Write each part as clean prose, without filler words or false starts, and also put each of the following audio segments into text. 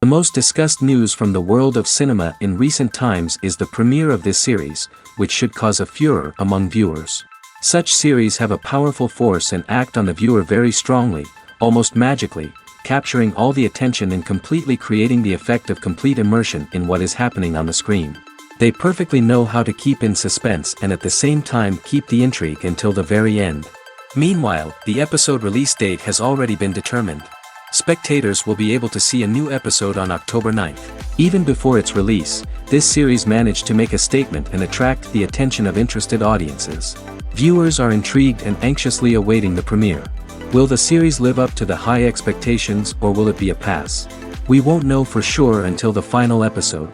The most discussed news from the world of cinema in recent times is the premiere of this series, which should cause a furor among viewers. Such series have a powerful force and act on the viewer very strongly, almost magically, capturing all the attention and completely creating the effect of complete immersion in what is happening on the screen. They perfectly know how to keep in suspense and at the same time keep the intrigue until the very end. Meanwhile, the episode release date has already been determined. Spectators will be able to see a new episode on October 9th. Even before its release, this series managed to make a statement and attract the attention of interested audiences. Viewers are intrigued and anxiously awaiting the premiere. Will the series live up to the high expectations or will it be a pass? We won't know for sure until the final episode.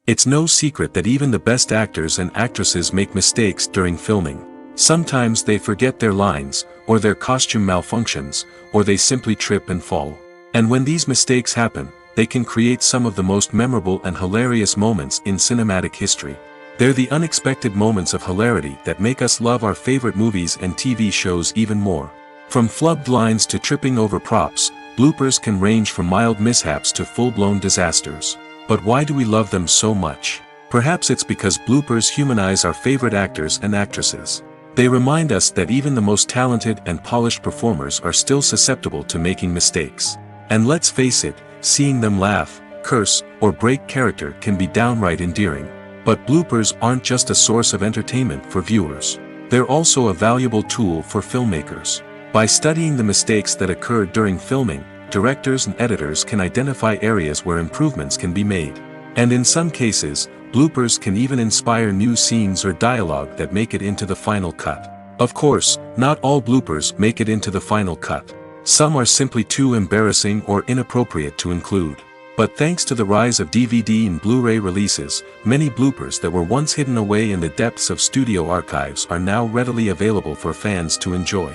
It's no secret that even the best actors and actresses make mistakes during filming. Sometimes they forget their lines, or their costume malfunctions, or they simply trip and fall. And when these mistakes happen, they can create some of the most memorable and hilarious moments in cinematic history. They're the unexpected moments of hilarity that make us love our favorite movies and TV shows even more. From flubbed lines to tripping over props, bloopers can range from mild mishaps to full-blown disasters. But why do we love them so much? Perhaps it's because bloopers humanize our favorite actors and actresses. They remind us that even the most talented and polished performers are still susceptible to making mistakes. And let's face it, seeing them laugh, curse, or break character can be downright endearing. But bloopers aren't just a source of entertainment for viewers. They're also a valuable tool for filmmakers. By studying the mistakes that occurred during filming, directors and editors can identify areas where improvements can be made. And in some cases, bloopers can even inspire new scenes or dialogue that make it into the final cut. Of course, not all bloopers make it into the final cut. Some are simply too embarrassing or inappropriate to include. But thanks to the rise of DVD and Blu-ray releases, many bloopers that were once hidden away in the depths of studio archives are now readily available for fans to enjoy.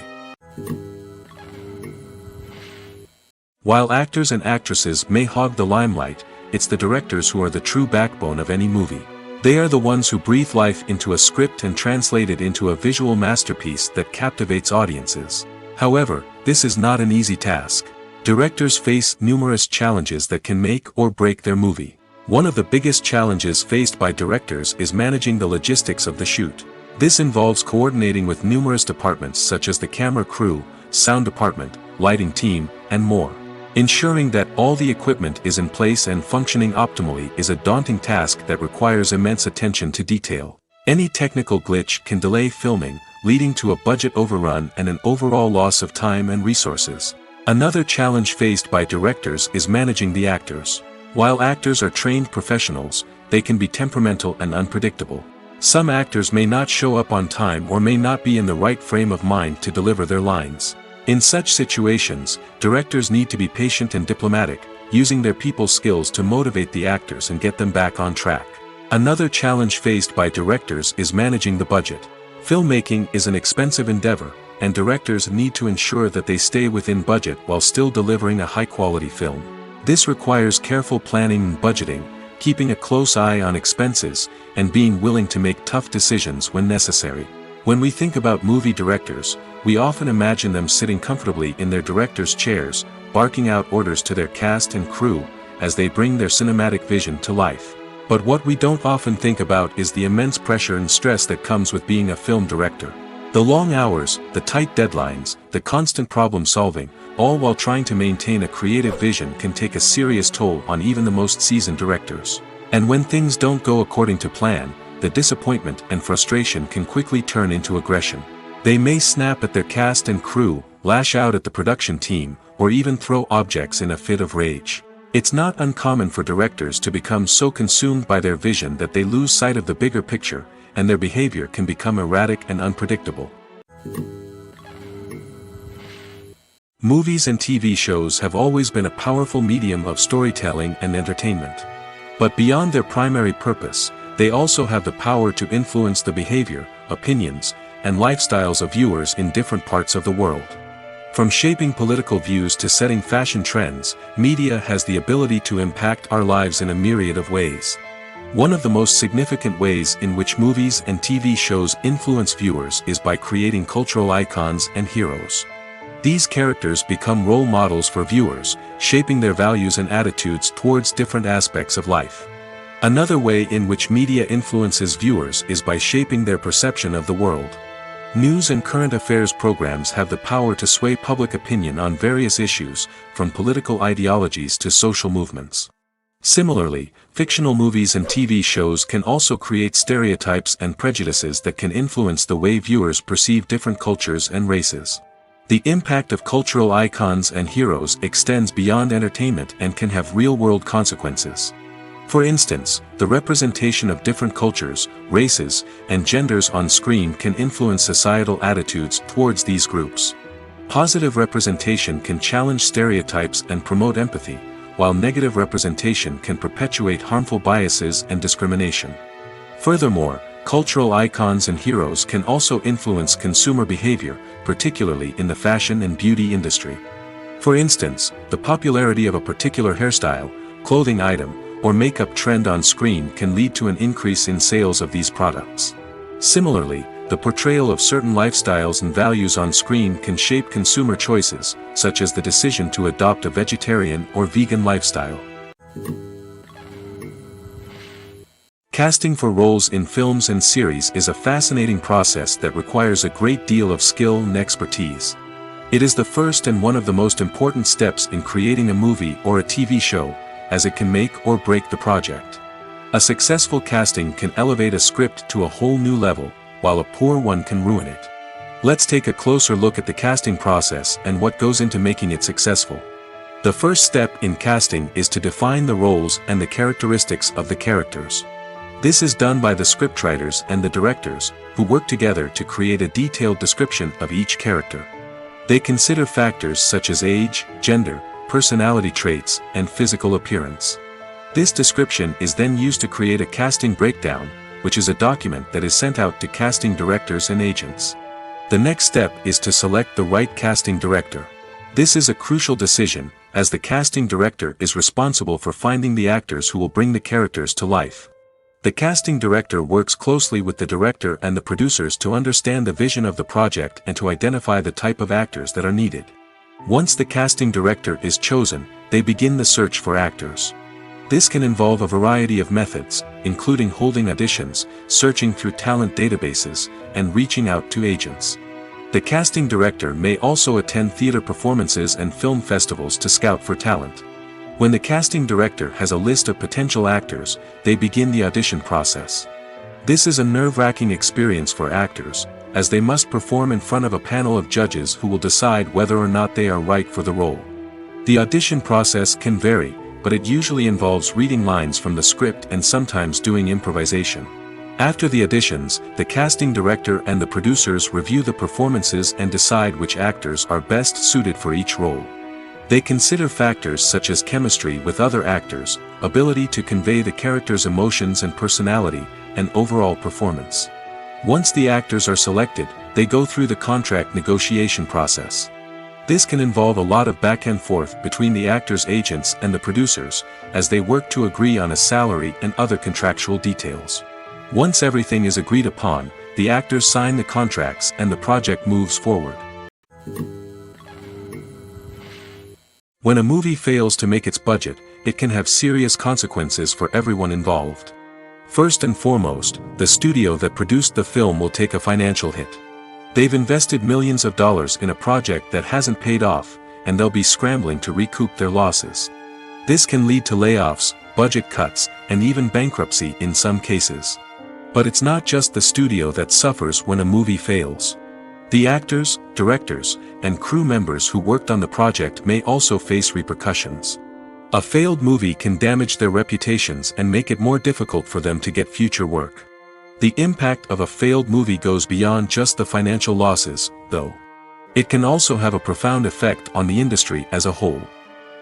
While actors and actresses may hog the limelight, it's the directors who are the true backbone of any movie. They are the ones who breathe life into a script and translate it into a visual masterpiece that captivates audiences. However, this is not an easy task. Directors face numerous challenges that can make or break their movie. One of the biggest challenges faced by directors is managing the logistics of the shoot. This involves coordinating with numerous departments such as the camera crew, sound department, lighting team, and more. Ensuring that all the equipment is in place and functioning optimally is a daunting task that requires immense attention to detail. Any technical glitch can delay filming, leading to a budget overrun and an overall loss of time and resources. Another challenge faced by directors is managing the actors. While actors are trained professionals, they can be temperamental and unpredictable. Some actors may not show up on time or may not be in the right frame of mind to deliver their lines. In such situations, directors need to be patient and diplomatic, using their people skills to motivate the actors and get them back on track. Another challenge faced by directors is managing the budget. Filmmaking is an expensive endeavor, and directors need to ensure that they stay within budget while still delivering a high-quality film. This requires careful planning and budgeting, keeping a close eye on expenses, and being willing to make tough decisions when necessary. When we think about movie directors, we often imagine them sitting comfortably in their director's chairs, barking out orders to their cast and crew, as they bring their cinematic vision to life. But what we don't often think about is the immense pressure and stress that comes with being a film director. The long hours, the tight deadlines, the constant problem solving, all while trying to maintain a creative vision can take a serious toll on even the most seasoned directors. And when things don't go according to plan, the disappointment and frustration can quickly turn into aggression. They may snap at their cast and crew, lash out at the production team, or even throw objects in a fit of rage. It's not uncommon for directors to become so consumed by their vision that they lose sight of the bigger picture, and their behavior can become erratic and unpredictable. Movies and TV shows have always been a powerful medium of storytelling and entertainment. But beyond their primary purpose, they also have the power to influence the behavior, opinions, and lifestyles of viewers in different parts of the world. From shaping political views to setting fashion trends, media has the ability to impact our lives in a myriad of ways. One of the most significant ways in which movies and TV shows influence viewers is by creating cultural icons and heroes. These characters become role models for viewers, shaping their values and attitudes towards different aspects of life. Another way in which media influences viewers is by shaping their perception of the world. News and current affairs programs have the power to sway public opinion on various issues, from political ideologies to social movements. Similarly, fictional movies and TV shows can also create stereotypes and prejudices that can influence the way viewers perceive different cultures and races. The impact of cultural icons and heroes extends beyond entertainment and can have real-world consequences. For instance, the representation of different cultures, races, and genders on screen can influence societal attitudes towards these groups. Positive representation can challenge stereotypes and promote empathy, while negative representation can perpetuate harmful biases and discrimination. Furthermore, cultural icons and heroes can also influence consumer behavior, particularly in the fashion and beauty industry. For instance, the popularity of a particular hairstyle, clothing item, or makeup trend on screen can lead to an increase in sales of these products. Similarly, the portrayal of certain lifestyles and values on screen can shape consumer choices, such as the decision to adopt a vegetarian or vegan lifestyle. Casting for roles in films and series is a fascinating process that requires a great deal of skill and expertise. It is the first and one of the most important steps in creating a movie or a TV show, as it can make or break the project. A successful casting can elevate a script to a whole new level, while a poor one can ruin it. Let's take a closer look at the casting process and what goes into making it successful. The first step in casting is to define the roles and the characteristics of the characters. This is done by the scriptwriters and the directors, who work together to create a detailed description of each character. They consider factors such as age, gender, personality traits, and physical appearance. This description is then used to create a casting breakdown, which is a document that is sent out to casting directors and agents. The next step is to select the right casting director. This is a crucial decision, as the casting director is responsible for finding the actors who will bring the characters to life. The casting director works closely with the director and the producers to understand the vision of the project and to identify the type of actors that are needed. Once the casting director is chosen, they begin the search for actors. This can involve a variety of methods, including holding auditions, searching through talent databases, and reaching out to agents. The casting director may also attend theater performances and film festivals to scout for talent. When the casting director has a list of potential actors, they begin the audition process. This is a nerve-wracking experience for actors, as they must perform in front of a panel of judges who will decide whether or not they are right for the role. The audition process can vary, but it usually involves reading lines from the script and sometimes doing improvisation. After the auditions, the casting director and the producers review the performances and decide which actors are best suited for each role. They consider factors such as chemistry with other actors, ability to convey the character's emotions and personality, and overall performance. Once the actors are selected, they go through the contract negotiation process. This can involve a lot of back and forth between the actors' agents and the producers, as they work to agree on a salary and other contractual details. Once everything is agreed upon, the actors sign the contracts and the project moves forward. When a movie fails to make its budget, it can have serious consequences for everyone involved. First and foremost, the studio that produced the film will take a financial hit. They've invested millions of dollars in a project that hasn't paid off, and they'll be scrambling to recoup their losses. This can lead to layoffs, budget cuts, and even bankruptcy in some cases. But it's not just the studio that suffers when a movie fails. The actors, directors, and crew members who worked on the project may also face repercussions. A failed movie can damage their reputations and make it more difficult for them to get future work. The impact of a failed movie goes beyond just the financial losses, though. It can also have a profound effect on the industry as a whole.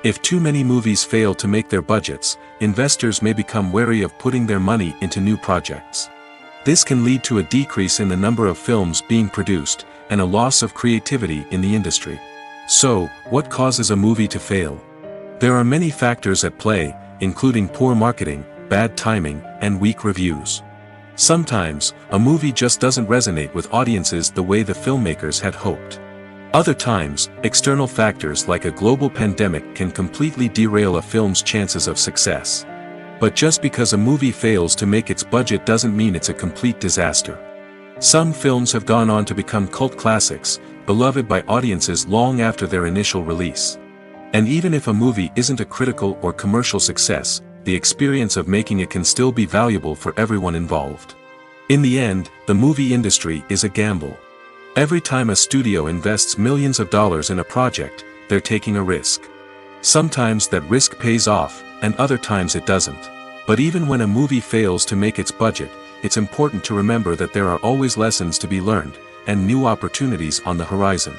If too many movies fail to make their budgets, investors may become wary of putting their money into new projects. This can lead to a decrease in the number of films being produced, and a loss of creativity in the industry. So, what causes a movie to fail? There are many factors at play, including poor marketing, bad timing, and weak reviews. Sometimes, a movie just doesn't resonate with audiences the way the filmmakers had hoped. Other times, external factors like a global pandemic can completely derail a film's chances of success. But just because a movie fails to make its budget doesn't mean it's a complete disaster. Some films have gone on to become cult classics, beloved by audiences long after their initial release. And even if a movie isn't a critical or commercial success, the experience of making it can still be valuable for everyone involved. In the end, the movie industry is a gamble. Every time a studio invests millions of dollars in a project, they're taking a risk. Sometimes that risk pays off, and other times it doesn't. But even when a movie fails to make its budget, it's important to remember that there are always lessons to be learned, and new opportunities on the horizon.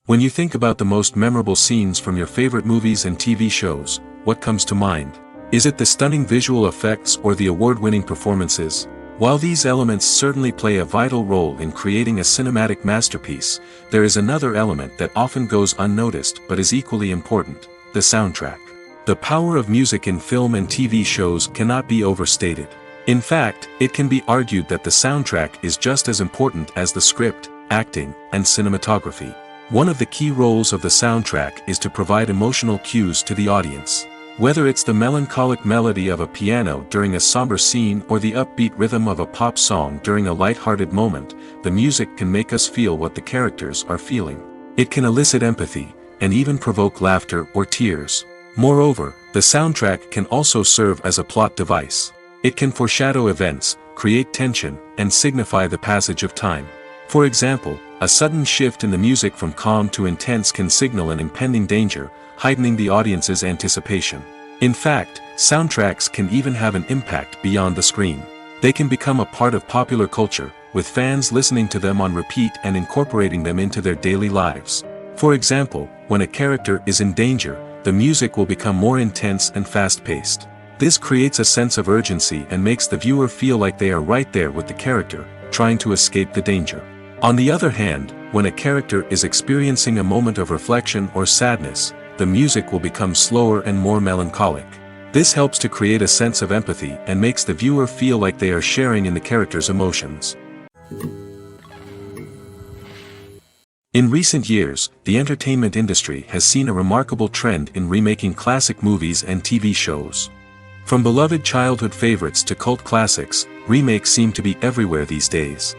When you think about the most memorable scenes from your favorite movies and TV shows, what comes to mind? Is it the stunning visual effects or the award-winning performances? While these elements certainly play a vital role in creating a cinematic masterpiece, there is another element that often goes unnoticed but is equally important: the soundtrack. The power of music in film and TV shows cannot be overstated. In fact, it can be argued that the soundtrack is just as important as the script, acting, and cinematography. One of the key roles of the soundtrack is to provide emotional cues to the audience. Whether it's the melancholic melody of a piano during a somber scene or the upbeat rhythm of a pop song during a light-hearted moment, the music can make us feel what the characters are feeling. It can elicit empathy, and even provoke laughter or tears. Moreover, the soundtrack can also serve as a plot device. It can foreshadow events, create tension, and signify the passage of time. For example, a sudden shift in the music from calm to intense can signal an impending danger, heightening the audience's anticipation. In fact, soundtracks can even have an impact beyond the screen. They can become a part of popular culture, with fans listening to them on repeat and incorporating them into their daily lives. For example, when a character is in danger, the music will become more intense and fast-paced. This creates a sense of urgency and makes the viewer feel like they are right there with the character, trying to escape the danger. On the other hand, when a character is experiencing a moment of reflection or sadness, the music will become slower and more melancholic. This helps to create a sense of empathy and makes the viewer feel like they are sharing in the character's emotions. In recent years, the entertainment industry has seen a remarkable trend in remaking classic movies and TV shows. From beloved childhood favorites to cult classics, remakes seem to be everywhere these days.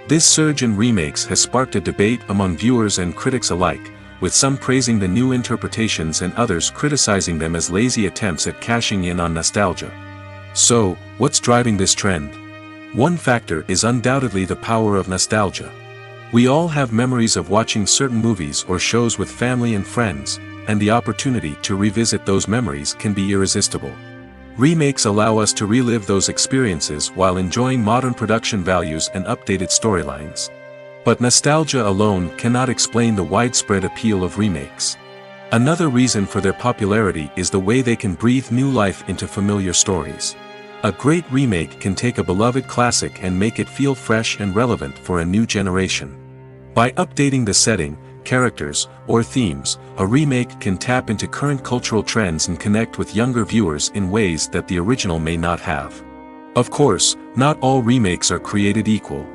This surge in remakes has sparked a debate among viewers and critics alike, with some praising the new interpretations and others criticizing them as lazy attempts at cashing in on nostalgia. So, what's driving this trend? One factor is undoubtedly the power of nostalgia. We all have memories of watching certain movies or shows with family and friends, and the opportunity to revisit those memories can be irresistible. Remakes allow us to relive those experiences while enjoying modern production values and updated storylines. But nostalgia alone cannot explain the widespread appeal of remakes. Another reason for their popularity is the way they can breathe new life into familiar stories. A great remake can take a beloved classic and make it feel fresh and relevant for a new generation. By updating the setting, characters, or themes, a remake can tap into current cultural trends and connect with younger viewers in ways that the original may not have. Of course, not all remakes are created equal.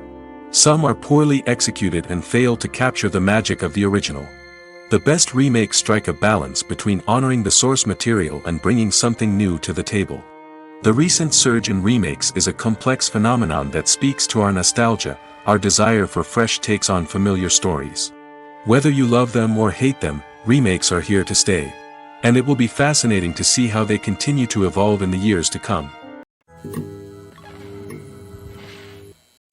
Some are poorly executed and fail to capture the magic of the original. The best remakes strike a balance between honoring the source material and bringing something new to the table. The recent surge in remakes is a complex phenomenon that speaks to our nostalgia, our desire for fresh takes on familiar stories. Whether you love them or hate them, remakes are here to stay. And it will be fascinating to see how they continue to evolve in the years to come.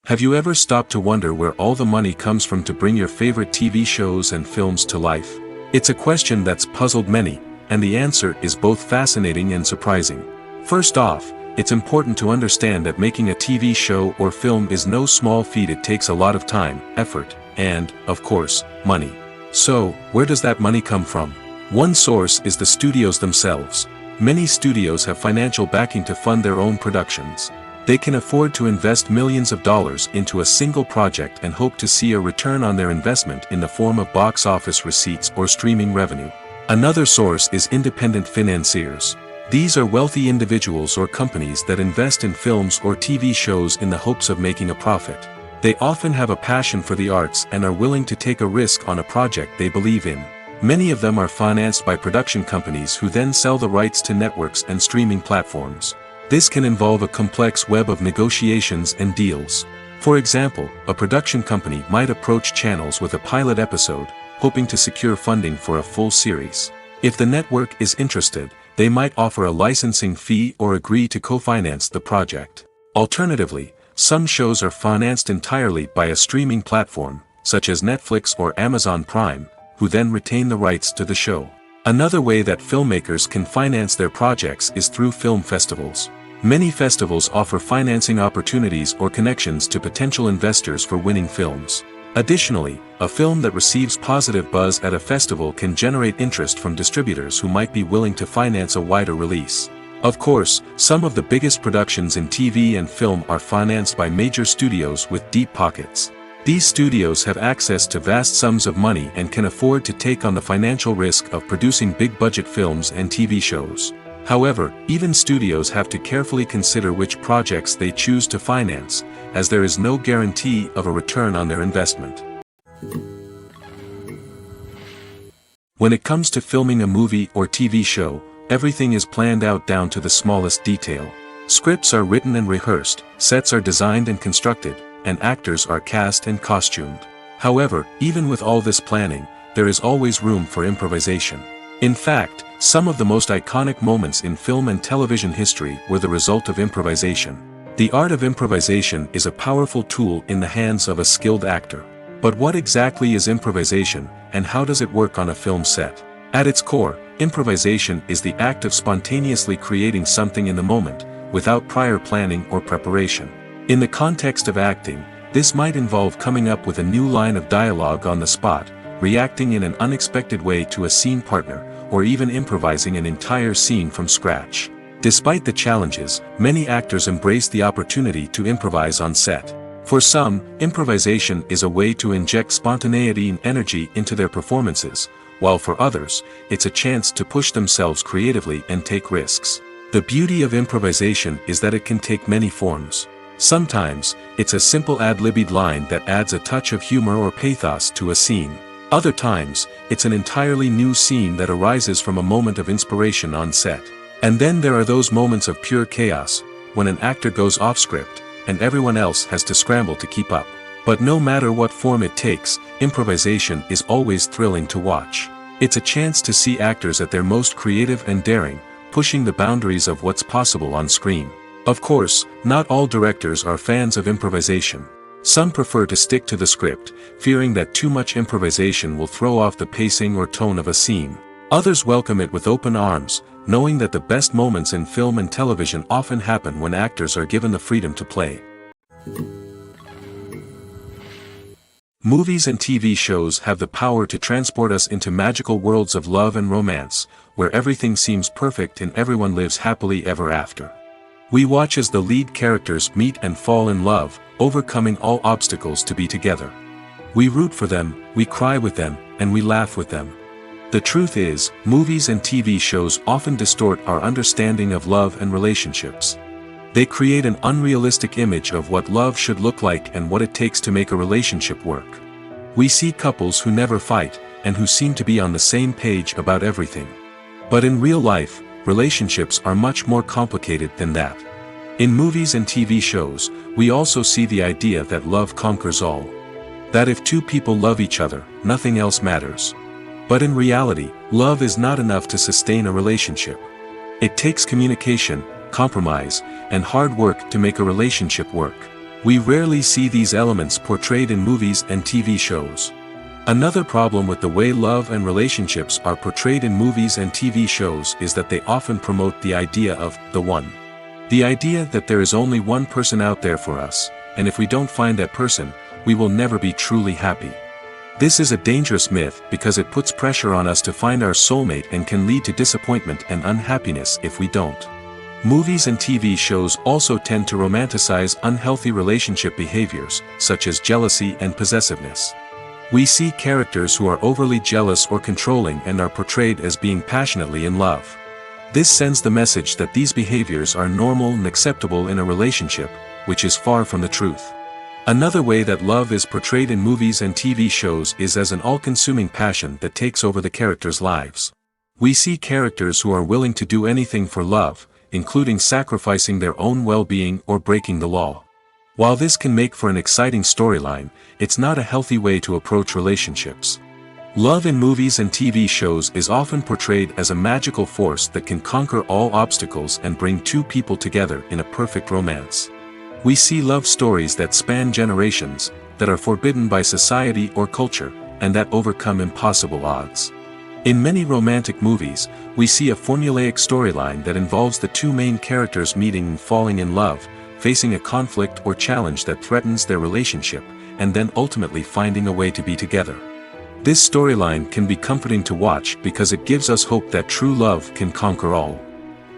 Have you ever stopped to wonder where all the money comes from to bring your favorite TV shows and films to life? It's a question that's puzzled many, and the answer is both fascinating and surprising. First off, it's important to understand that making a TV show or film is no small feat. It takes a lot of time, effort, and, of course, money. So, where does that money come from? One source is the studios themselves. Many studios have financial backing to fund their own productions. They can afford to invest millions of dollars into a single project and hope to see a return on their investment in the form of box office receipts or streaming revenue. Another source is independent financiers. These are wealthy individuals or companies that invest in films or TV shows in the hopes of making a profit. They often have a passion for the arts and are willing to take a risk on a project they believe in. Many of them are financed by production companies who then sell the rights to networks and streaming platforms. This can involve a complex web of negotiations and deals. For example, a production company might approach channels with a pilot episode, hoping to secure funding for a full series. If the network is interested, they might offer a licensing fee or agree to co-finance the project. Alternatively, some shows are financed entirely by a streaming platform, such as Netflix or Amazon Prime, who then retain the rights to the show. Another way that filmmakers can finance their projects is through film festivals. Many festivals offer financing opportunities or connections to potential investors for winning films. Additionally, a film that receives positive buzz at a festival can generate interest from distributors who might be willing to finance a wider release. Of course, some of the biggest productions in TV and film are financed by major studios with deep pockets. These studios have access to vast sums of money and can afford to take on the financial risk of producing big-budget films and TV shows. However, even studios have to carefully consider which projects they choose to finance, as there is no guarantee of a return on their investment. When it comes to filming a movie or TV show, everything is planned out down to the smallest detail. Scripts are written and rehearsed, sets are designed and constructed, and actors are cast and costumed. However, even with all this planning, there is always room for improvisation. In fact, some of the most iconic moments in film and television history were the result of improvisation. The art of improvisation is a powerful tool in the hands of a skilled actor. But what exactly is improvisation, and how does it work on a film set? At its core, improvisation is the act of spontaneously creating something in the moment, without prior planning or preparation. In the context of acting, this might involve coming up with a new line of dialogue on the spot, reacting in an unexpected way to a scene partner, or even improvising an entire scene from scratch. Despite the challenges, many actors embrace the opportunity to improvise on set. For some, improvisation is a way to inject spontaneity and energy into their performances, while for others, it's a chance to push themselves creatively and take risks. The beauty of improvisation is that it can take many forms. Sometimes, it's a simple ad-libbed line that adds a touch of humor or pathos to a scene. Other times, it's an entirely new scene that arises from a moment of inspiration on set. And then there are those moments of pure chaos, when an actor goes off script, and everyone else has to scramble to keep up. But no matter what form it takes, improvisation is always thrilling to watch. It's a chance to see actors at their most creative and daring, pushing the boundaries of what's possible on screen. Of course, not all directors are fans of improvisation. Some prefer to stick to the script, fearing that too much improvisation will throw off the pacing or tone of a scene. Others welcome it with open arms, knowing that the best moments in film and television often happen when actors are given the freedom to play. Movies and TV shows have the power to transport us into magical worlds of love and romance, where everything seems perfect and everyone lives happily ever after. We watch as the lead characters meet and fall in love, overcoming all obstacles to be together. We root for them, we cry with them, and we laugh with them. The truth is, movies and TV shows often distort our understanding of love and relationships. They create an unrealistic image of what love should look like and what it takes to make a relationship work. We see couples who never fight, and who seem to be on the same page about everything. But in real life, relationships are much more complicated than that. In movies and TV shows, we also see the idea that love conquers all. That if two people love each other, nothing else matters. But in reality, love is not enough to sustain a relationship. It takes communication, compromise, and hard work to make a relationship work. We rarely see these elements portrayed in movies and TV shows. Another problem with the way love and relationships are portrayed in movies and TV shows is that they often promote the idea of the one. The idea that there is only one person out there for us, and if we don't find that person, we will never be truly happy. This is a dangerous myth because it puts pressure on us to find our soulmate and can lead to disappointment and unhappiness if we don't. Movies and TV shows also tend to romanticize unhealthy relationship behaviors, such as jealousy and possessiveness. We see characters who are overly jealous or controlling and are portrayed as being passionately in love. This sends the message that these behaviors are normal and acceptable in a relationship, which is far from the truth. Another way that love is portrayed in movies and TV shows is as an all-consuming passion that takes over the characters' lives. We see characters who are willing to do anything for love, including sacrificing their own well-being or breaking the law. While this can make for an exciting storyline, it's not a healthy way to approach relationships. Love in movies and TV shows is often portrayed as a magical force that can conquer all obstacles and bring two people together in a perfect romance. We see love stories that span generations, that are forbidden by society or culture, and that overcome impossible odds. In many romantic movies, we see a formulaic storyline that involves the two main characters meeting and falling in love, facing a conflict or challenge that threatens their relationship, and then ultimately finding a way to be together. This storyline can be comforting to watch because it gives us hope that true love can conquer all.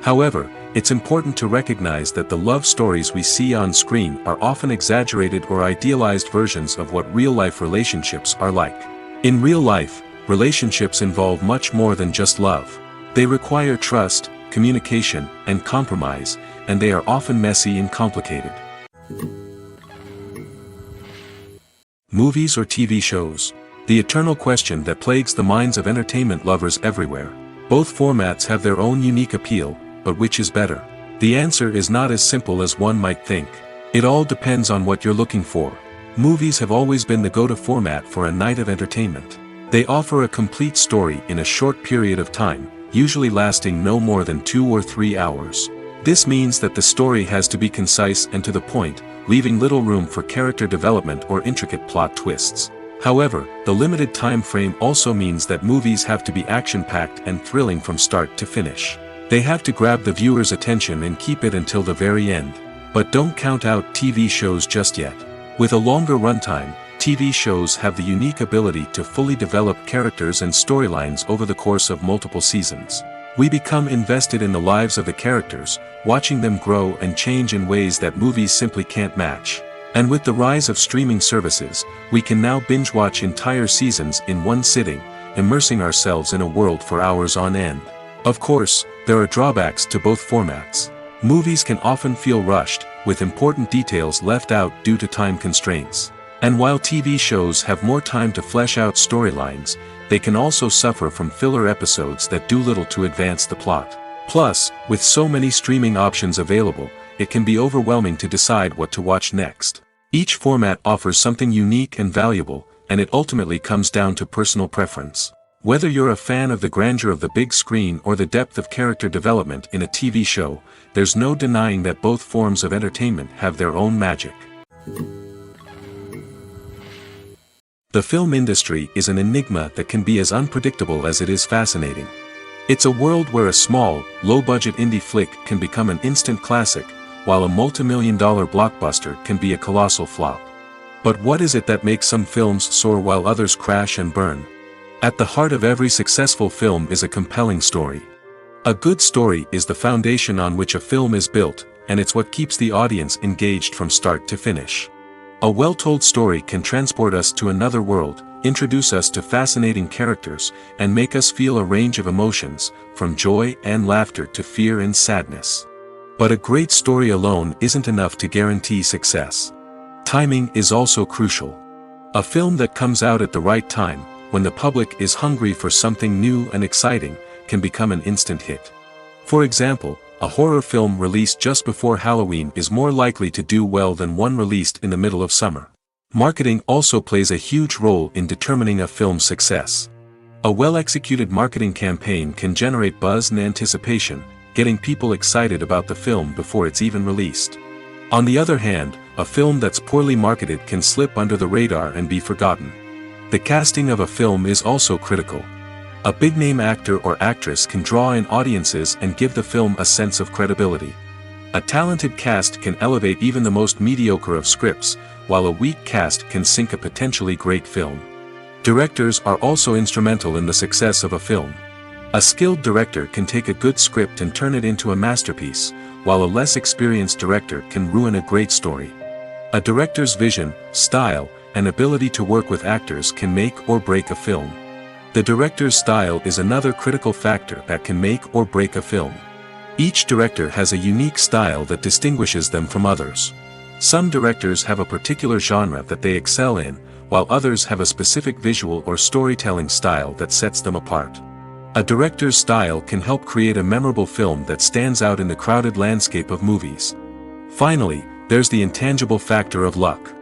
However, it's important to recognize that the love stories we see on screen are often exaggerated or idealized versions of what real-life relationships are like. In real life, relationships involve much more than just love. They require trust, communication, and compromise, and they are often messy and complicated. Movies or TV shows? The eternal question that plagues the minds of entertainment lovers everywhere. Both formats have their own unique appeal, but which is better? The answer is not as simple as one might think. It all depends on what you're looking for. Movies have always been the go-to format for a night of entertainment. They offer a complete story in a short period of time, usually lasting no more than 2 or 3 hours. This means that the story has to be concise and to the point, leaving little room for character development or intricate plot twists. However, the limited time frame also means that movies have to be action-packed and thrilling from start to finish. They have to grab the viewer's attention and keep it until the very end. But don't count out TV shows just yet. With a longer runtime, TV shows have the unique ability to fully develop characters and storylines over the course of multiple seasons. We become invested in the lives of the characters, watching them grow and change in ways that movies simply can't match. And with the rise of streaming services, we can now binge-watch entire seasons in one sitting, immersing ourselves in a world for hours on end. Of course, there are drawbacks to both formats. Movies can often feel rushed, with important details left out due to time constraints. And while TV shows have more time to flesh out storylines, they can also suffer from filler episodes that do little to advance the plot. Plus, with so many streaming options available, it can be overwhelming to decide what to watch next. Each format offers something unique and valuable, and it ultimately comes down to personal preference. Whether you're a fan of the grandeur of the big screen or the depth of character development in a TV show, there's no denying that both forms of entertainment have their own magic. The film industry is an enigma that can be as unpredictable as it is fascinating. It's a world where a small, low-budget indie flick can become an instant classic, while a multi-million-dollar blockbuster can be a colossal flop. But what is it that makes some films soar while others crash and burn? At the heart of every successful film is a compelling story. A good story is the foundation on which a film is built, and it's what keeps the audience engaged from start to finish. A well-told story can transport us to another world, introduce us to fascinating characters, and make us feel a range of emotions, from joy and laughter to fear and sadness. But a great story alone isn't enough to guarantee success. Timing is also crucial. A film that comes out at the right time, when the public is hungry for something new and exciting, can become an instant hit. For example, a horror film released just before Halloween is more likely to do well than one released in the middle of summer. Marketing also plays a huge role in determining a film's success. A well-executed marketing campaign can generate buzz and anticipation, getting people excited about the film before it's even released. On the other hand, a film that's poorly marketed can slip under the radar and be forgotten. The casting of a film is also critical. A big-name actor or actress can draw in audiences and give the film a sense of credibility. A talented cast can elevate even the most mediocre of scripts, while a weak cast can sink a potentially great film. Directors are also instrumental in the success of a film. A skilled director can take a good script and turn it into a masterpiece, while a less experienced director can ruin a great story. A director's vision, style, and ability to work with actors can make or break a film. The director's style is another critical factor that can make or break a film. Each director has a unique style that distinguishes them from others. Some directors have a particular genre that they excel in, while others have a specific visual or storytelling style that sets them apart. A director's style can help create a memorable film that stands out in the crowded landscape of movies. Finally, there's the intangible factor of luck.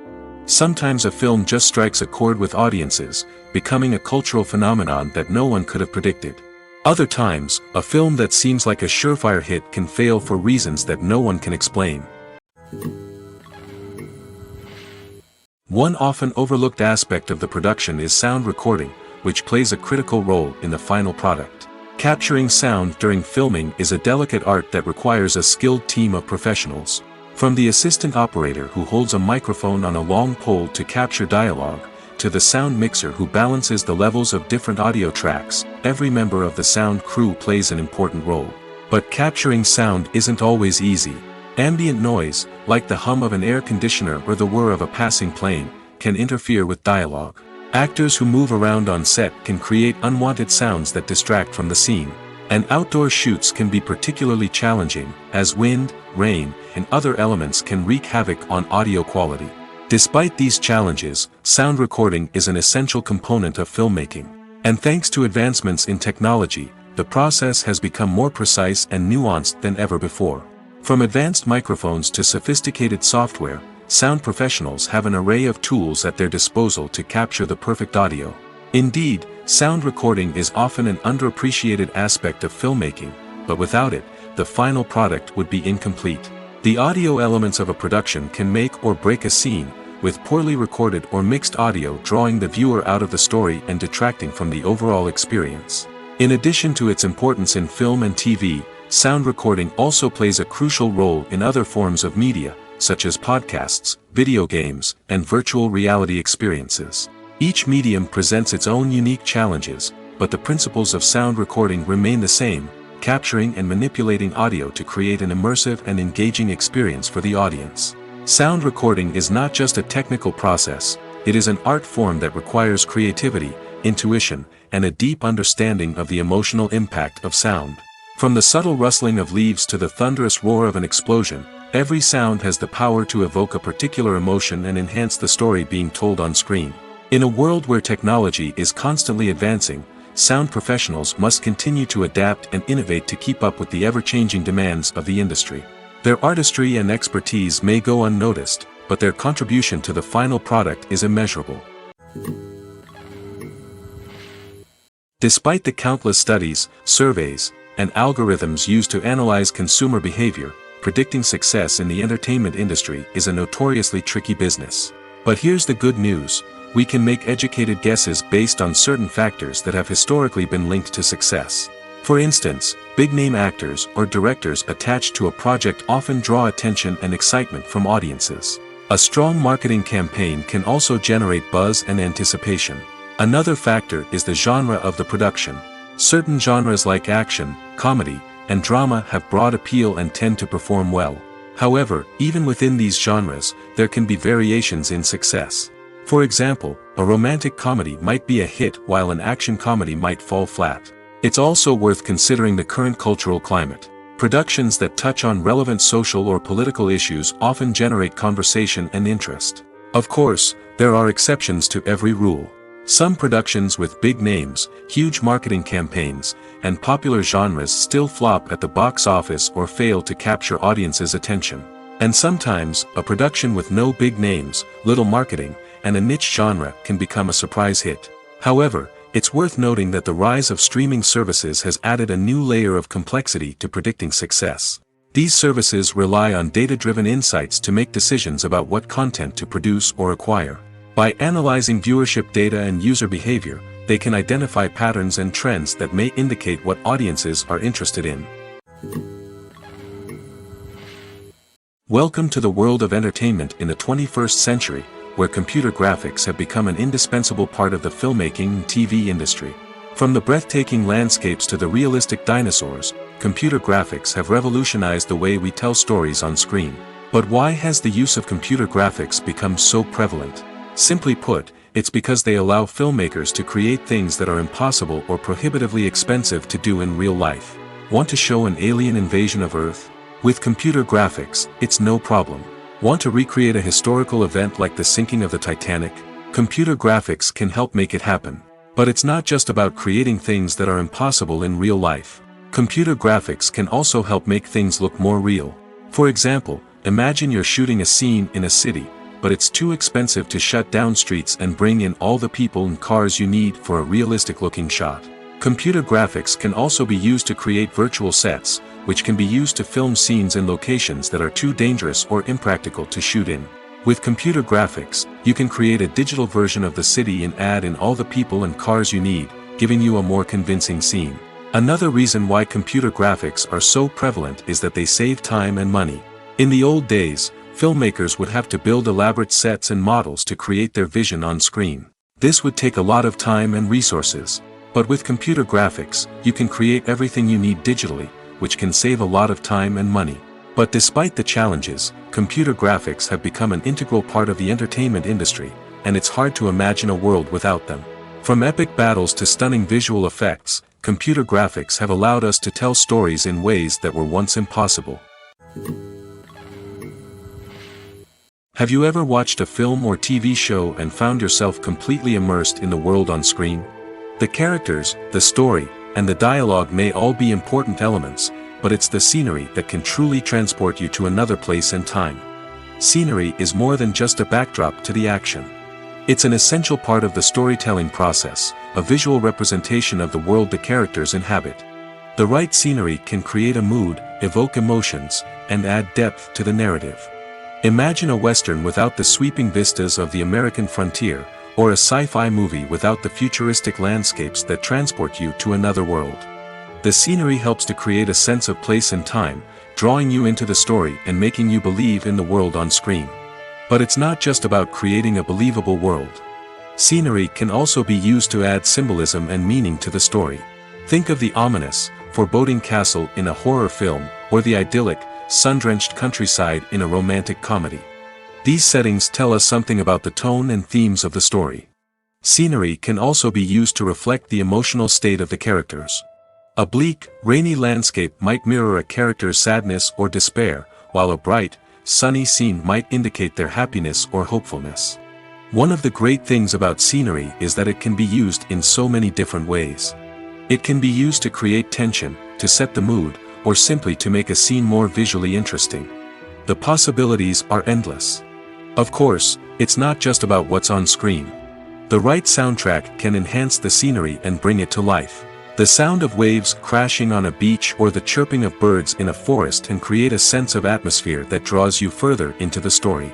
Sometimes a film just strikes a chord with audiences, becoming a cultural phenomenon that no one could have predicted. Other times, a film that seems like a surefire hit can fail for reasons that no one can explain. One often overlooked aspect of the production is sound recording, which plays a critical role in the final product. Capturing sound during filming is a delicate art that requires a skilled team of professionals. From the assistant operator who holds a microphone on a long pole to capture dialogue, to the sound mixer who balances the levels of different audio tracks, every member of the sound crew plays an important role. But capturing sound isn't always easy. Ambient noise, like the hum of an air conditioner or the whir of a passing plane, can interfere with dialogue. Actors who move around on set can create unwanted sounds that distract from the scene. And outdoor shoots can be particularly challenging, as wind, rain, and other elements can wreak havoc on audio quality. Despite these challenges, sound recording is an essential component of filmmaking. And thanks to advancements in technology, the process has become more precise and nuanced than ever before. From advanced microphones to sophisticated software, sound professionals have an array of tools at their disposal to capture the perfect audio. Indeed, sound recording is often an underappreciated aspect of filmmaking, but without it, the final product would be incomplete. The audio elements of a production can make or break a scene, with poorly recorded or mixed audio drawing the viewer out of the story and detracting from the overall experience. In addition to its importance in film and TV, sound recording also plays a crucial role in other forms of media, such as podcasts, video games, and virtual reality experiences. Each medium presents its own unique challenges, but the principles of sound recording remain the same, capturing and manipulating audio to create an immersive and engaging experience for the audience. Sound recording is not just a technical process, it is an art form that requires creativity, intuition, and a deep understanding of the emotional impact of sound. From the subtle rustling of leaves to the thunderous roar of an explosion, every sound has the power to evoke a particular emotion and enhance the story being told on screen. In a world where technology is constantly advancing, sound professionals must continue to adapt and innovate to keep up with the ever-changing demands of the industry. Their artistry and expertise may go unnoticed, but their contribution to the final product is immeasurable. Despite the countless studies, surveys, and algorithms used to analyze consumer behavior, predicting success in the entertainment industry is a notoriously tricky business. But here's the good news: we can make educated guesses based on certain factors that have historically been linked to success. For instance, big-name actors or directors attached to a project often draw attention and excitement from audiences. A strong marketing campaign can also generate buzz and anticipation. Another factor is the genre of the production. Certain genres like action, comedy, and drama have broad appeal and tend to perform well. However, even within these genres, there can be variations in success. For example, a romantic comedy might be a hit while an action comedy might fall flat. It's also worth considering the current cultural climate. Productions that touch on relevant social or political issues often generate conversation and interest. Of course, there are exceptions to every rule. Some productions with big names, huge marketing campaigns, and popular genres still flop at the box office or fail to capture audiences' attention. And sometimes, a production with no big names, little marketing, and a niche genre can become a surprise hit. However, it's worth noting that the rise of streaming services has added a new layer of complexity to predicting success. These services rely on data-driven insights to make decisions about what content to produce or acquire. By analyzing viewership data and user behavior, they can identify patterns and trends that may indicate what audiences are interested in. Welcome to the world of entertainment in the 21st century, where computer graphics have become an indispensable part of the filmmaking and TV industry. From the breathtaking landscapes to the realistic dinosaurs, computer graphics have revolutionized the way we tell stories on screen. But why has the use of computer graphics become so prevalent? Simply put, it's because they allow filmmakers to create things that are impossible or prohibitively expensive to do in real life. Want to show an alien invasion of Earth? With computer graphics, it's no problem. Want to recreate a historical event like the sinking of the Titanic? Computer graphics can help make it happen. But it's not just about creating things that are impossible in real life. Computer graphics can also help make things look more real. For example, imagine you're shooting a scene in a city, but it's too expensive to shut down streets and bring in all the people and cars you need for a realistic-looking shot. Computer graphics can also be used to create virtual sets, which can be used to film scenes in locations that are too dangerous or impractical to shoot in. With computer graphics, you can create a digital version of the city and add in all the people and cars you need, giving you a more convincing scene. Another reason why computer graphics are so prevalent is that they save time and money. In the old days, filmmakers would have to build elaborate sets and models to create their vision on screen. This would take a lot of time and resources. But with computer graphics, you can create everything you need digitally, which can save a lot of time and money. But despite the challenges, computer graphics have become an integral part of the entertainment industry, and it's hard to imagine a world without them. From epic battles to stunning visual effects, computer graphics have allowed us to tell stories in ways that were once impossible. Have you ever watched a film or TV show and found yourself completely immersed in the world on screen? The characters, the story, and the dialogue may all be important elements, but it's the scenery that can truly transport you to another place and time. Scenery is more than just a backdrop to the action. It's an essential part of the storytelling process, a visual representation of the world the characters inhabit. The right scenery can create a mood, evoke emotions, and add depth to the narrative. Imagine a Western without the sweeping vistas of the American frontier, or a sci-fi movie without the futuristic landscapes that transport you to another world. The scenery helps to create a sense of place and time, drawing you into the story and making you believe in the world on screen. But it's not just about creating a believable world. Scenery can also be used to add symbolism and meaning to the story. Think of the ominous, foreboding castle in a horror film, or the idyllic, sun-drenched countryside in a romantic comedy. These settings tell us something about the tone and themes of the story. Scenery can also be used to reflect the emotional state of the characters. A bleak, rainy landscape might mirror a character's sadness or despair, while a bright, sunny scene might indicate their happiness or hopefulness. One of the great things about scenery is that it can be used in so many different ways. It can be used to create tension, to set the mood, or simply to make a scene more visually interesting. The possibilities are endless. Of course, it's not just about what's on screen. The right soundtrack can enhance the scenery and bring it to life. The sound of waves crashing on a beach or the chirping of birds in a forest can create a sense of atmosphere that draws you further into the story.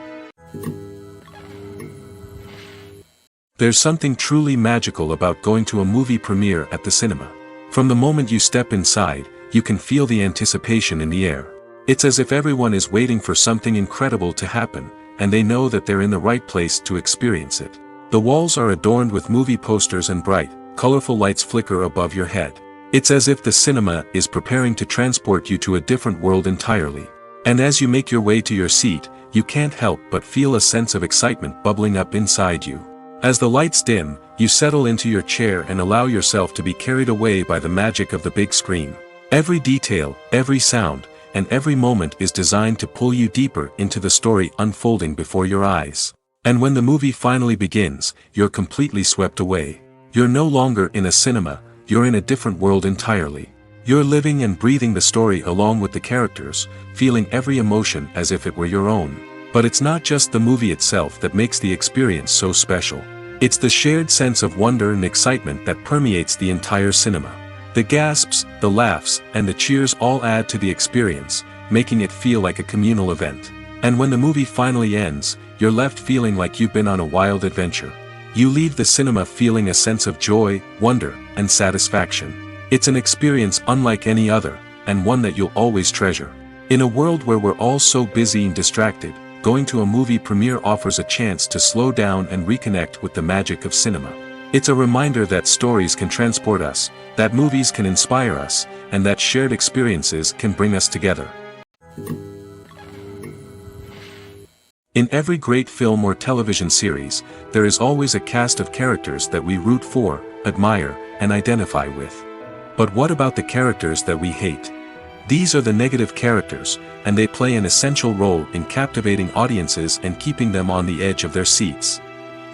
There's something truly magical about going to a movie premiere at the cinema. From the moment you step inside, you can feel the anticipation in the air. It's as if everyone is waiting for something incredible to happen, and they know that they're in the right place to experience it. The walls are adorned with movie posters and bright, colorful lights flicker above your head. It's as if the cinema is preparing to transport you to a different world entirely. And as you make your way to your seat, you can't help but feel a sense of excitement bubbling up inside you. As the lights dim, you settle into your chair and allow yourself to be carried away by the magic of the big screen. Every detail, every sound, and every moment is designed to pull you deeper into the story unfolding before your eyes. And when the movie finally begins, you're completely swept away. You're no longer in a cinema, you're in a different world entirely. You're living and breathing the story along with the characters, feeling every emotion as if it were your own. But it's not just the movie itself that makes the experience so special. It's the shared sense of wonder and excitement that permeates the entire cinema. The gasps, the laughs, and the cheers all add to the experience, making it feel like a communal event. And when the movie finally ends, you're left feeling like you've been on a wild adventure. You leave the cinema feeling a sense of joy, wonder, and satisfaction. It's an experience unlike any other, and one that you'll always treasure. In a world where we're all so busy and distracted, going to a movie premiere offers a chance to slow down and reconnect with the magic of cinema. It's a reminder that stories can transport us, that movies can inspire us, and that shared experiences can bring us together. In every great film or television series, there is always a cast of characters that we root for, admire, and identify with. But what about the characters that we hate? These are the negative characters, and they play an essential role in captivating audiences and keeping them on the edge of their seats.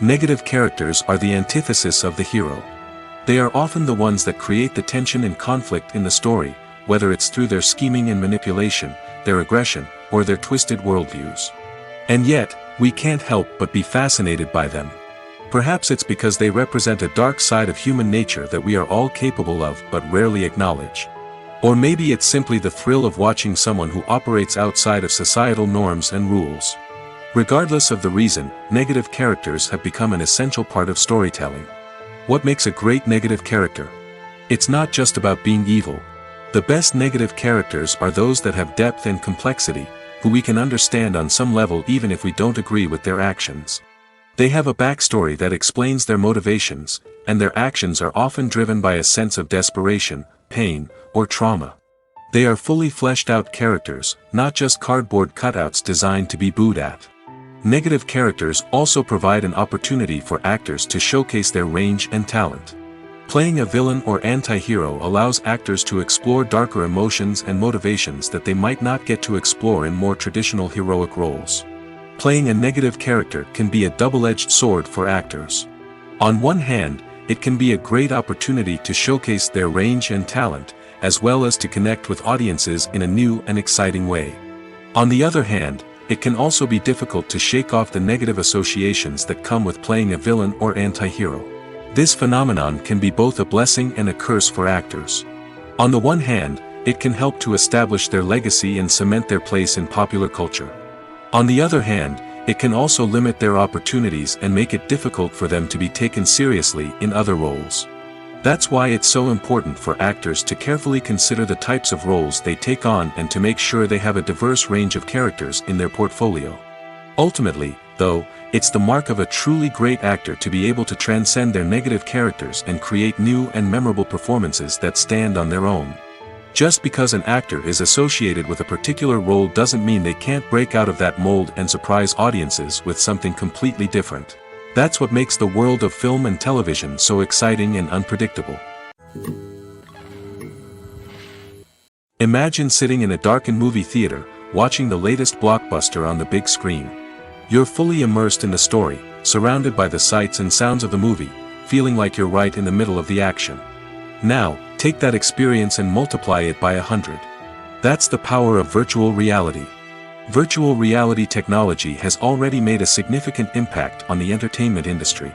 Negative characters are the antithesis of the hero. They are often the ones that create the tension and conflict in the story, whether it's through their scheming and manipulation, their aggression, or their twisted worldviews. And yet, we can't help but be fascinated by them. Perhaps it's because they represent a dark side of human nature that we are all capable of but rarely acknowledge. Or maybe it's simply the thrill of watching someone who operates outside of societal norms and rules. Regardless of the reason, negative characters have become an essential part of storytelling. What makes a great negative character? It's not just about being evil. The best negative characters are those that have depth and complexity, who we can understand on some level even if we don't agree with their actions. They have a backstory that explains their motivations, and their actions are often driven by a sense of desperation, pain, or trauma. They are fully fleshed out characters, not just cardboard cutouts designed to be booed at. Negative characters also provide an opportunity for actors to showcase their range and talent. Playing a villain or anti-hero allows actors to explore darker emotions and motivations that they might not get to explore in more traditional heroic roles. Playing a negative character can be a double-edged sword for actors. On one hand, it can be a great opportunity to showcase their range and talent, as well as to connect with audiences in a new and exciting way. On the other hand, it can also be difficult to shake off the negative associations that come with playing a villain or anti-hero. This phenomenon can be both a blessing and a curse for actors. On the one hand, it can help to establish their legacy and cement their place in popular culture. On the other hand, it can also limit their opportunities and make it difficult for them to be taken seriously in other roles. That's why it's so important for actors to carefully consider the types of roles they take on and to make sure they have a diverse range of characters in their portfolio. Ultimately, though, it's the mark of a truly great actor to be able to transcend their negative characters and create new and memorable performances that stand on their own. Just because an actor is associated with a particular role doesn't mean they can't break out of that mold and surprise audiences with something completely different. That's what makes the world of film and television so exciting and unpredictable. Imagine sitting in a darkened movie theater, watching the latest blockbuster on the big screen. You're fully immersed in the story, surrounded by the sights and sounds of the movie, feeling like you're right in the middle of the action. Now, take that experience and multiply it by 100. That's the power of virtual reality. Virtual reality technology has already made a significant impact on the entertainment industry.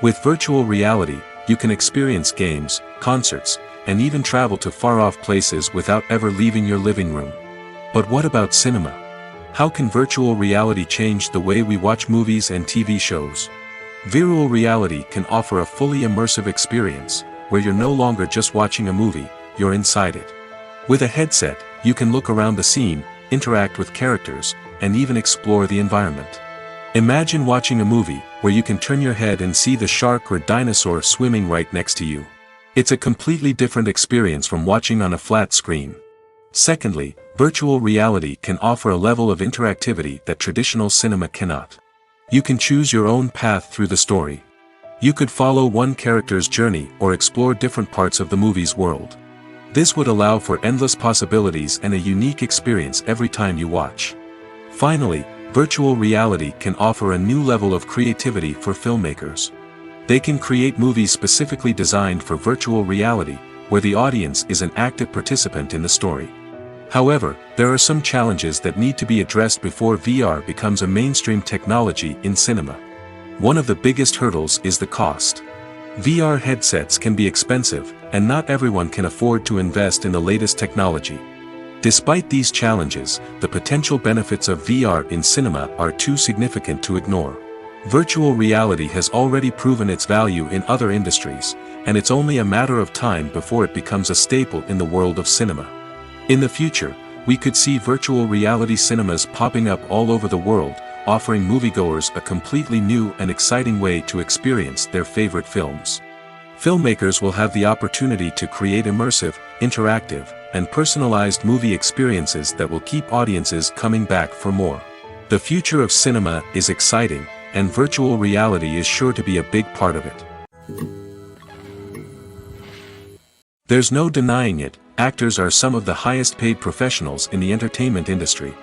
With virtual reality, you can experience games, concerts, and even travel to far-off places without ever leaving your living room. But what about cinema? How can virtual reality change the way we watch movies and TV shows? Virtual reality can offer a fully immersive experience, where you're no longer just watching a movie, you're inside it. With a headset, you can look around the scene, interact with characters, and even explore the environment. Imagine watching a movie where you can turn your head and see the shark or dinosaur swimming right next to you. It's a completely different experience from watching on a flat screen. Secondly, virtual reality can offer a level of interactivity that traditional cinema cannot. You can choose your own path through the story. You could follow one character's journey or explore different parts of the movie's world. This would allow for endless possibilities and a unique experience every time you watch. Finally, Virtual reality can offer a new level of creativity for filmmakers. They can create movies specifically designed for virtual reality, where the audience is an active participant in the story. However, there are some challenges that need to be addressed before VR becomes a mainstream technology in cinema. One of the biggest hurdles is the cost. VR headsets can be expensive, and not everyone can afford to invest in the latest technology. Despite these challenges, the potential benefits of VR in cinema are too significant to ignore. Virtual reality has already proven its value in other industries, and it's only a matter of time before it becomes a staple in the world of cinema. In the future, we could see virtual reality cinemas popping up all over the world, offering moviegoers a completely new and exciting way to experience their favorite films. Filmmakers will have the opportunity to create immersive, interactive, and personalized movie experiences that will keep audiences coming back for more. The future of cinema is exciting, and virtual reality is sure to be a big part of it. There's no denying it, actors are some of the highest paid professionals in the entertainment industry.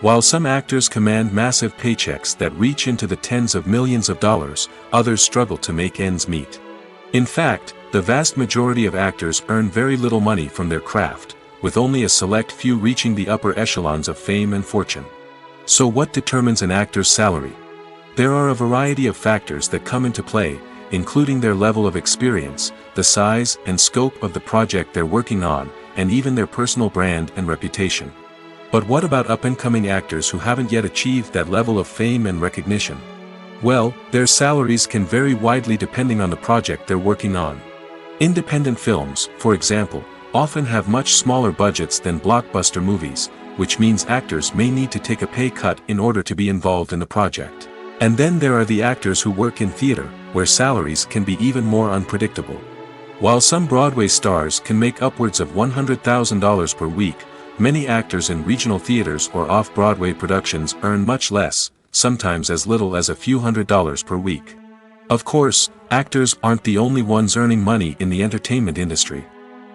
While some actors command massive paychecks that reach into the tens of millions of dollars, others struggle to make ends meet. In fact, the vast majority of actors earn very little money from their craft, with only a select few reaching the upper echelons of fame and fortune. So what determines an actor's salary? There are a variety of factors that come into play, including their level of experience, the size and scope of the project they're working on, and even their personal brand and reputation. But what about up-and-coming actors who haven't yet achieved that level of fame and recognition? Well, their salaries can vary widely depending on the project they're working on. Independent films, for example, often have much smaller budgets than blockbuster movies, which means actors may need to take a pay cut in order to be involved in the project. And then there are the actors who work in theater, where salaries can be even more unpredictable. While some Broadway stars can make upwards of $100,000 per week, many actors in regional theaters or off-Broadway productions earn much less, sometimes as little as a few $100s per week. Of course, actors aren't the only ones earning money in the entertainment industry.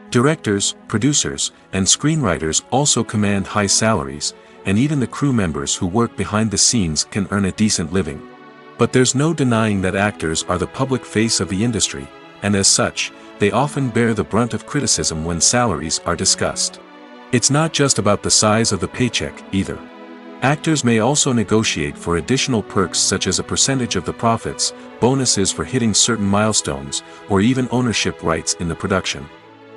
Directors, producers, and screenwriters also command high salaries, and even the crew members who work behind the scenes can earn a decent living. But there's no denying that actors are the public face of the industry, and as such, they often bear the brunt of criticism when salaries are discussed. It's not just about the size of the paycheck, either. Actors may also negotiate for additional perks such as a percentage of the profits, bonuses for hitting certain milestones, or even ownership rights in the production.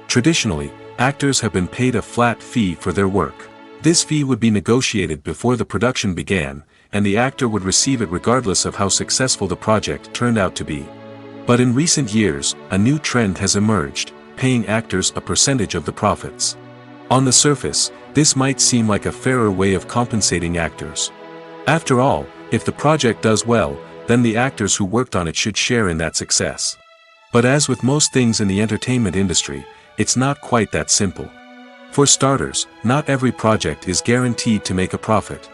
Traditionally, actors have been paid a flat fee for their work. This fee would be negotiated before the production began, and the actor would receive it regardless of how successful the project turned out to be. But in recent years, a new trend has emerged, paying actors a percentage of the profits. On the surface, this might seem like a fairer way of compensating actors. After all, if the project does well, then the actors who worked on it should share in that success. But as with most things in the entertainment industry, it's not quite that simple. For starters, not every project is guaranteed to make a profit.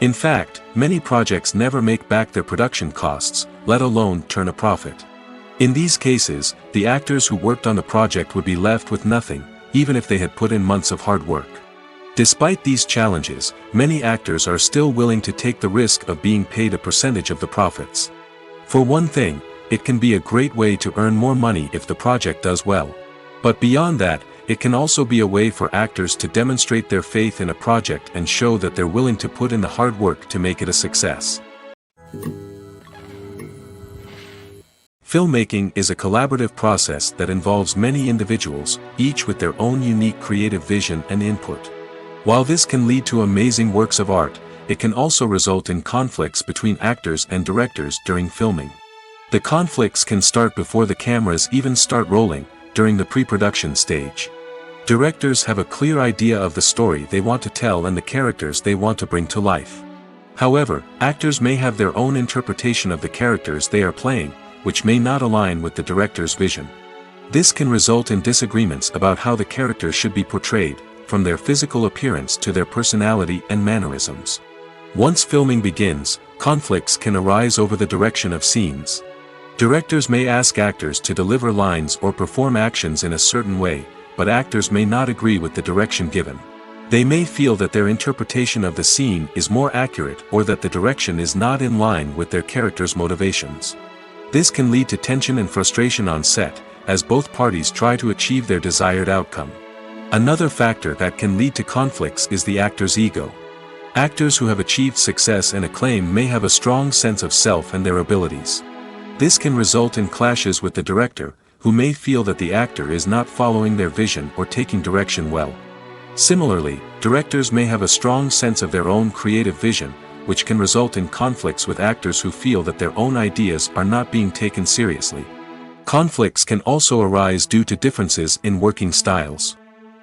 In fact, many projects never make back their production costs, let alone turn a profit. In these cases, the actors who worked on the project would be left with nothing, even if they had put in months of hard work. Despite these challenges, many actors are still willing to take the risk of being paid a percentage of the profits. For one thing, it can be a great way to earn more money if the project does well. But beyond that, it can also be a way for actors to demonstrate their faith in a project and show that they're willing to put in the hard work to make it a success. Filmmaking is a collaborative process that involves many individuals, each with their own unique creative vision and input. While this can lead to amazing works of art, it can also result in conflicts between actors and directors during filming. The conflicts can start before the cameras even start rolling, during the pre-production stage. Directors have a clear idea of the story they want to tell and the characters they want to bring to life. However, actors may have their own interpretation of the characters they are playing, which may not align with the director's vision. This can result in disagreements about how the characters should be portrayed, from their physical appearance to their personality and mannerisms. Once filming begins, conflicts can arise over the direction of scenes. Directors may ask actors to deliver lines or perform actions in a certain way, but actors may not agree with the direction given. They may feel that their interpretation of the scene is more accurate or that the direction is not in line with their character's motivations. This can lead to tension and frustration on set, as both parties try to achieve their desired outcome. Another factor that can lead to conflicts is the actor's ego. Actors who have achieved success and acclaim may have a strong sense of self and their abilities. This can result in clashes with the director, who may feel that the actor is not following their vision or taking direction well. Similarly, directors may have a strong sense of their own creative vision, which can result in conflicts with actors who feel that their own ideas are not being taken seriously. Conflicts can also arise due to differences in working styles.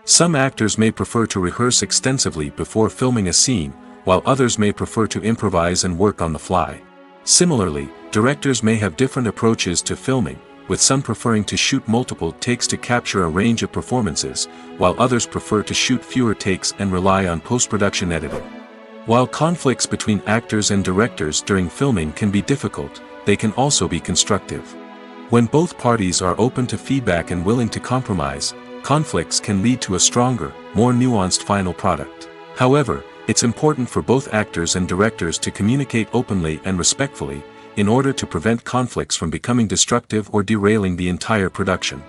Some actors may prefer to rehearse extensively before filming a scene, while others may prefer to improvise and work on the fly. Similarly, directors may have different approaches to filming, with some preferring to shoot multiple takes to capture a range of performances, while others prefer to shoot fewer takes and rely on post-production editing. While conflicts between actors and directors during filming can be difficult, they can also be constructive. When both parties are open to feedback and willing to compromise, conflicts can lead to a stronger, more nuanced final product. However, it's important for both actors and directors to communicate openly and respectfully, in order to prevent conflicts from becoming destructive or derailing the entire production.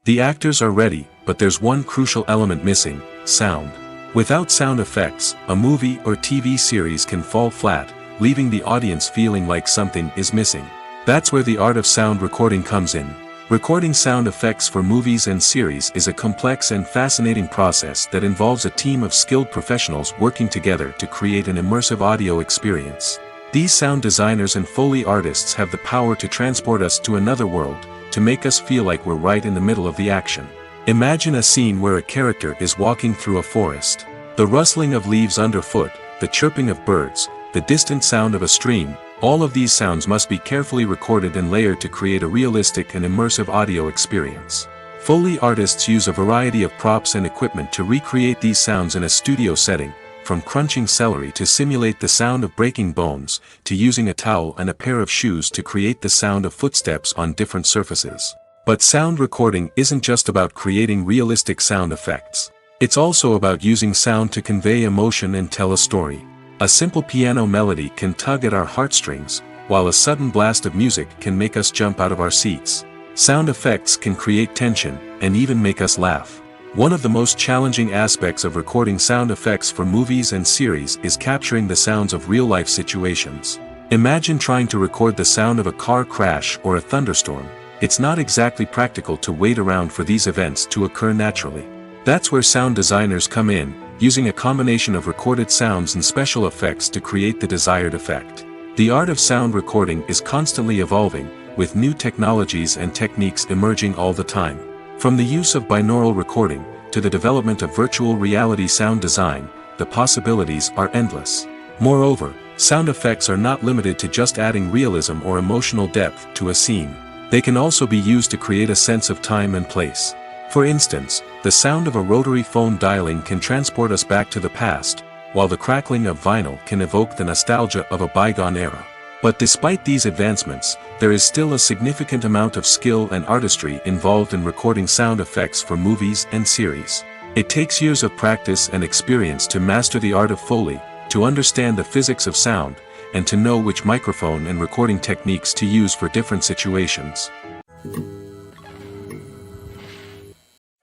The actors are ready, but there's one crucial element missing: sound. Without sound effects, a movie or TV series can fall flat, leaving the audience feeling like something is missing. That's where the art of sound recording comes in. Recording sound effects for movies and series is a complex and fascinating process that involves a team of skilled professionals working together to create an immersive audio experience. These sound designers and Foley artists have the power to transport us to another world, to make us feel like we're right in the middle of the action. Imagine a scene where a character is walking through a forest. The rustling of leaves underfoot, the chirping of birds, the distant sound of a stream, all of these sounds must be carefully recorded and layered to create a realistic and immersive audio experience. Foley artists use a variety of props and equipment to recreate these sounds in a studio setting, from crunching celery to simulate the sound of breaking bones, to using a towel and a pair of shoes to create the sound of footsteps on different surfaces. But sound recording isn't just about creating realistic sound effects. It's also about using sound to convey emotion and tell a story. A simple piano melody can tug at our heartstrings, while a sudden blast of music can make us jump out of our seats. Sound effects can create tension, and even make us laugh. One of the most challenging aspects of recording sound effects for movies and series is capturing the sounds of real-life situations. Imagine trying to record the sound of a car crash or a thunderstorm. It's not exactly practical to wait around for these events to occur naturally. That's where sound designers come in, using a combination of recorded sounds and special effects to create the desired effect. The art of sound recording is constantly evolving, with new technologies and techniques emerging all the time. From the use of binaural recording, to the development of virtual reality sound design, the possibilities are endless. Moreover, sound effects are not limited to just adding realism or emotional depth to a scene. They can also be used to create a sense of time and place. For instance, the sound of a rotary phone dialing can transport us back to the past, while the crackling of vinyl can evoke the nostalgia of a bygone era. But despite these advancements, there is still a significant amount of skill and artistry involved in recording sound effects for movies and series. It takes years of practice and experience to master the art of Foley, to understand the physics of sound, and to know which microphone and recording techniques to use for different situations.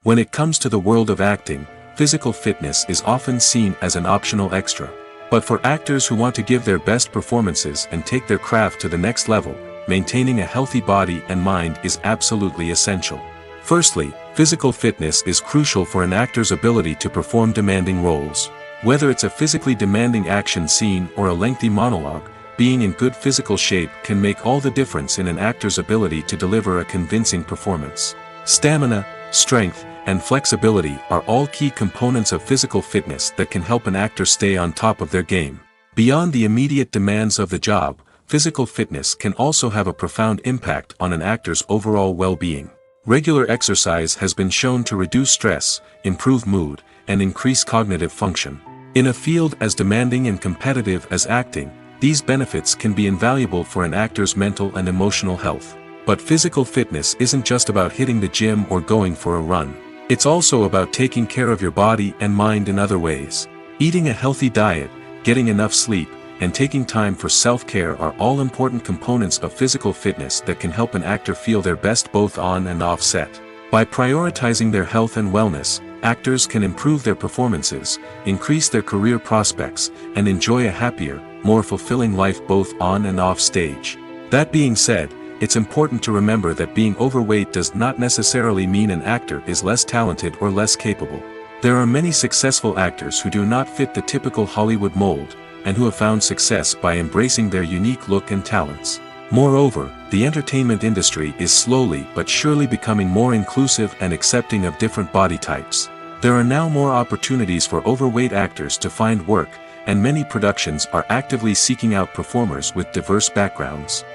When it comes to the world of acting, physical fitness is often seen as an optional extra. But for actors who want to give their best performances and take their craft to the next level, maintaining a healthy body and mind is absolutely essential. Firstly, physical fitness is crucial for an actor's ability to perform demanding roles. Whether it's a physically demanding action scene or a lengthy monologue, being in good physical shape can make all the difference in an actor's ability to deliver a convincing performance. Stamina, strength, and flexibility are all key components of physical fitness that can help an actor stay on top of their game. Beyond the immediate demands of the job, physical fitness can also have a profound impact on an actor's overall well-being. Regular exercise has been shown to reduce stress, improve mood, and increase cognitive function. In a field as demanding and competitive as acting, these benefits can be invaluable for an actor's mental and emotional health. But physical fitness isn't just about hitting the gym or going for a run. It's also about taking care of your body and mind in other ways. Eating a healthy diet, getting enough sleep, and taking time for self-care are all important components of physical fitness that can help an actor feel their best both on and off set. By prioritizing their health and wellness, actors can improve their performances, increase their career prospects, and enjoy a happier, more fulfilling life both on and off stage. That being said, it's important to remember that being overweight does not necessarily mean an actor is less talented or less capable. There are many successful actors who do not fit the typical Hollywood mold, and who have found success by embracing their unique look and talents. Moreover, the entertainment industry is slowly but surely becoming more inclusive and accepting of different body types. There are now more opportunities for overweight actors to find work, and many productions are actively seeking out performers with diverse backgrounds.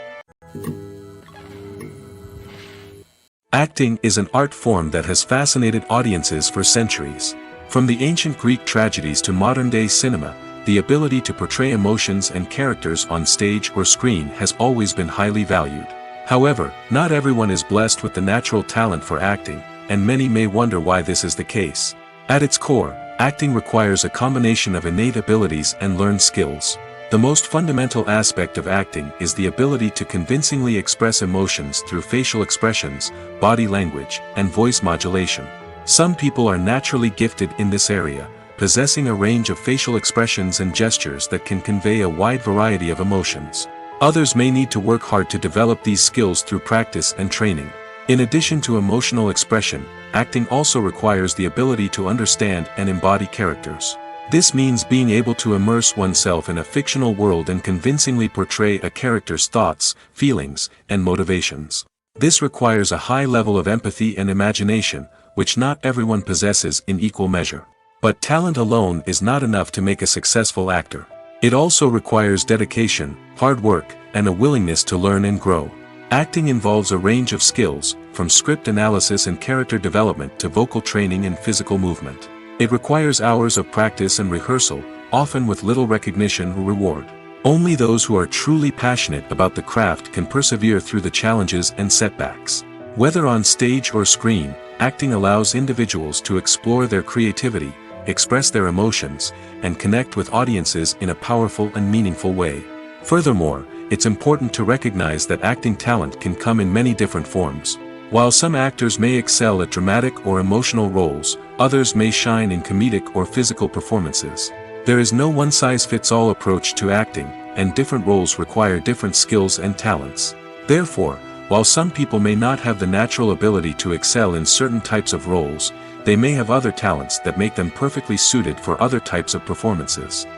Acting is an art form that has fascinated audiences for centuries. From the ancient Greek tragedies to modern-day cinema, the ability to portray emotions and characters on stage or screen has always been highly valued. However, not everyone is blessed with the natural talent for acting, and many may wonder why this is the case. At its core, acting requires a combination of innate abilities and learned skills. The most fundamental aspect of acting is the ability to convincingly express emotions through facial expressions, body language, and voice modulation. Some people are naturally gifted in this area, possessing a range of facial expressions and gestures that can convey a wide variety of emotions. Others may need to work hard to develop these skills through practice and training. In addition to emotional expression, acting also requires the ability to understand and embody characters. This means being able to immerse oneself in a fictional world and convincingly portray a character's thoughts, feelings, and motivations. This requires a high level of empathy and imagination, which not everyone possesses in equal measure. But talent alone is not enough to make a successful actor. It also requires dedication, hard work, and a willingness to learn and grow. Acting involves a range of skills, from script analysis and character development to vocal training and physical movement. It requires hours of practice and rehearsal, often with little recognition or reward. Only those who are truly passionate about the craft can persevere through the challenges and setbacks. Whether on stage or screen, acting allows individuals to explore their creativity, express their emotions, and connect with audiences in a powerful and meaningful way. Furthermore, it's important to recognize that acting talent can come in many different forms. While some actors may excel at dramatic or emotional roles, others may shine in comedic or physical performances. There is no one-size-fits-all approach to acting, and different roles require different skills and talents. Therefore, while some people may not have the natural ability to excel in certain types of roles, they may have other talents that make them perfectly suited for other types of performances.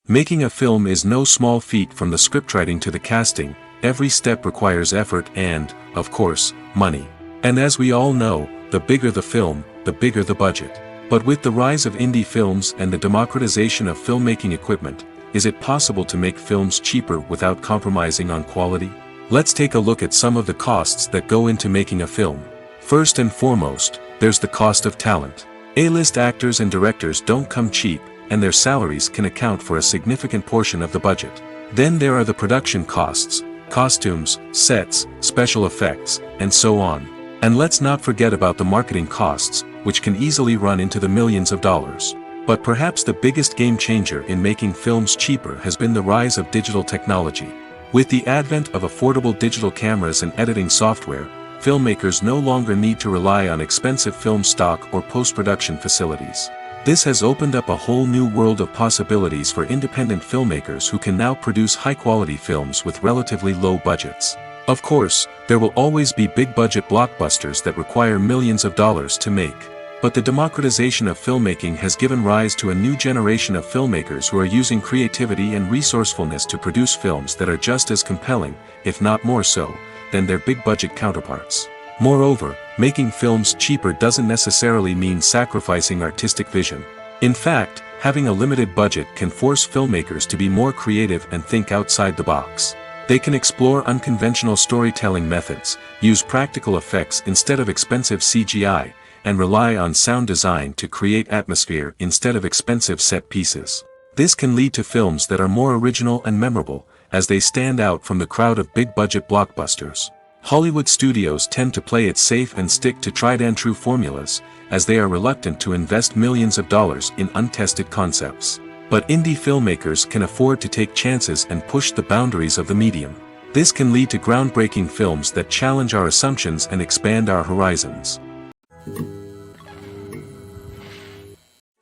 Making a film is no small feat. From the scriptwriting to the casting, every step requires effort and, of course, money. And as we all know, the bigger the film, the bigger the budget. But with the rise of indie films and the democratization of filmmaking equipment, is it possible to make films cheaper without compromising on quality? Let's take a look at some of the costs that go into making a film. First and foremost, there's the cost of talent. A-list actors and directors don't come cheap, and their salaries can account for a significant portion of the budget. Then there are the production costs, costumes, sets, special effects, and so on. And let's not forget about the marketing costs, which can easily run into the millions of dollars. But perhaps the biggest game changer in making films cheaper has been the rise of digital technology. With the advent of affordable digital cameras and editing software, filmmakers no longer need to rely on expensive film stock or post-production facilities. This has opened up a whole new world of possibilities for independent filmmakers who can now produce high-quality films with relatively low budgets. Of course, there will always be big-budget blockbusters that require millions of dollars to make. But the democratization of filmmaking has given rise to a new generation of filmmakers who are using creativity and resourcefulness to produce films that are just as compelling, if not more so, than their big-budget counterparts. Moreover, making films cheaper doesn't necessarily mean sacrificing artistic vision. In fact, having a limited budget can force filmmakers to be more creative and think outside the box. They can explore unconventional storytelling methods, use practical effects instead of expensive CGI, and rely on sound design to create atmosphere instead of expensive set pieces. This can lead to films that are more original and memorable, as they stand out from the crowd of big-budget blockbusters. Hollywood studios tend to play it safe and stick to tried-and-true formulas, as they are reluctant to invest millions of dollars in untested concepts. But indie filmmakers can afford to take chances and push the boundaries of the medium. This can lead to groundbreaking films that challenge our assumptions and expand our horizons.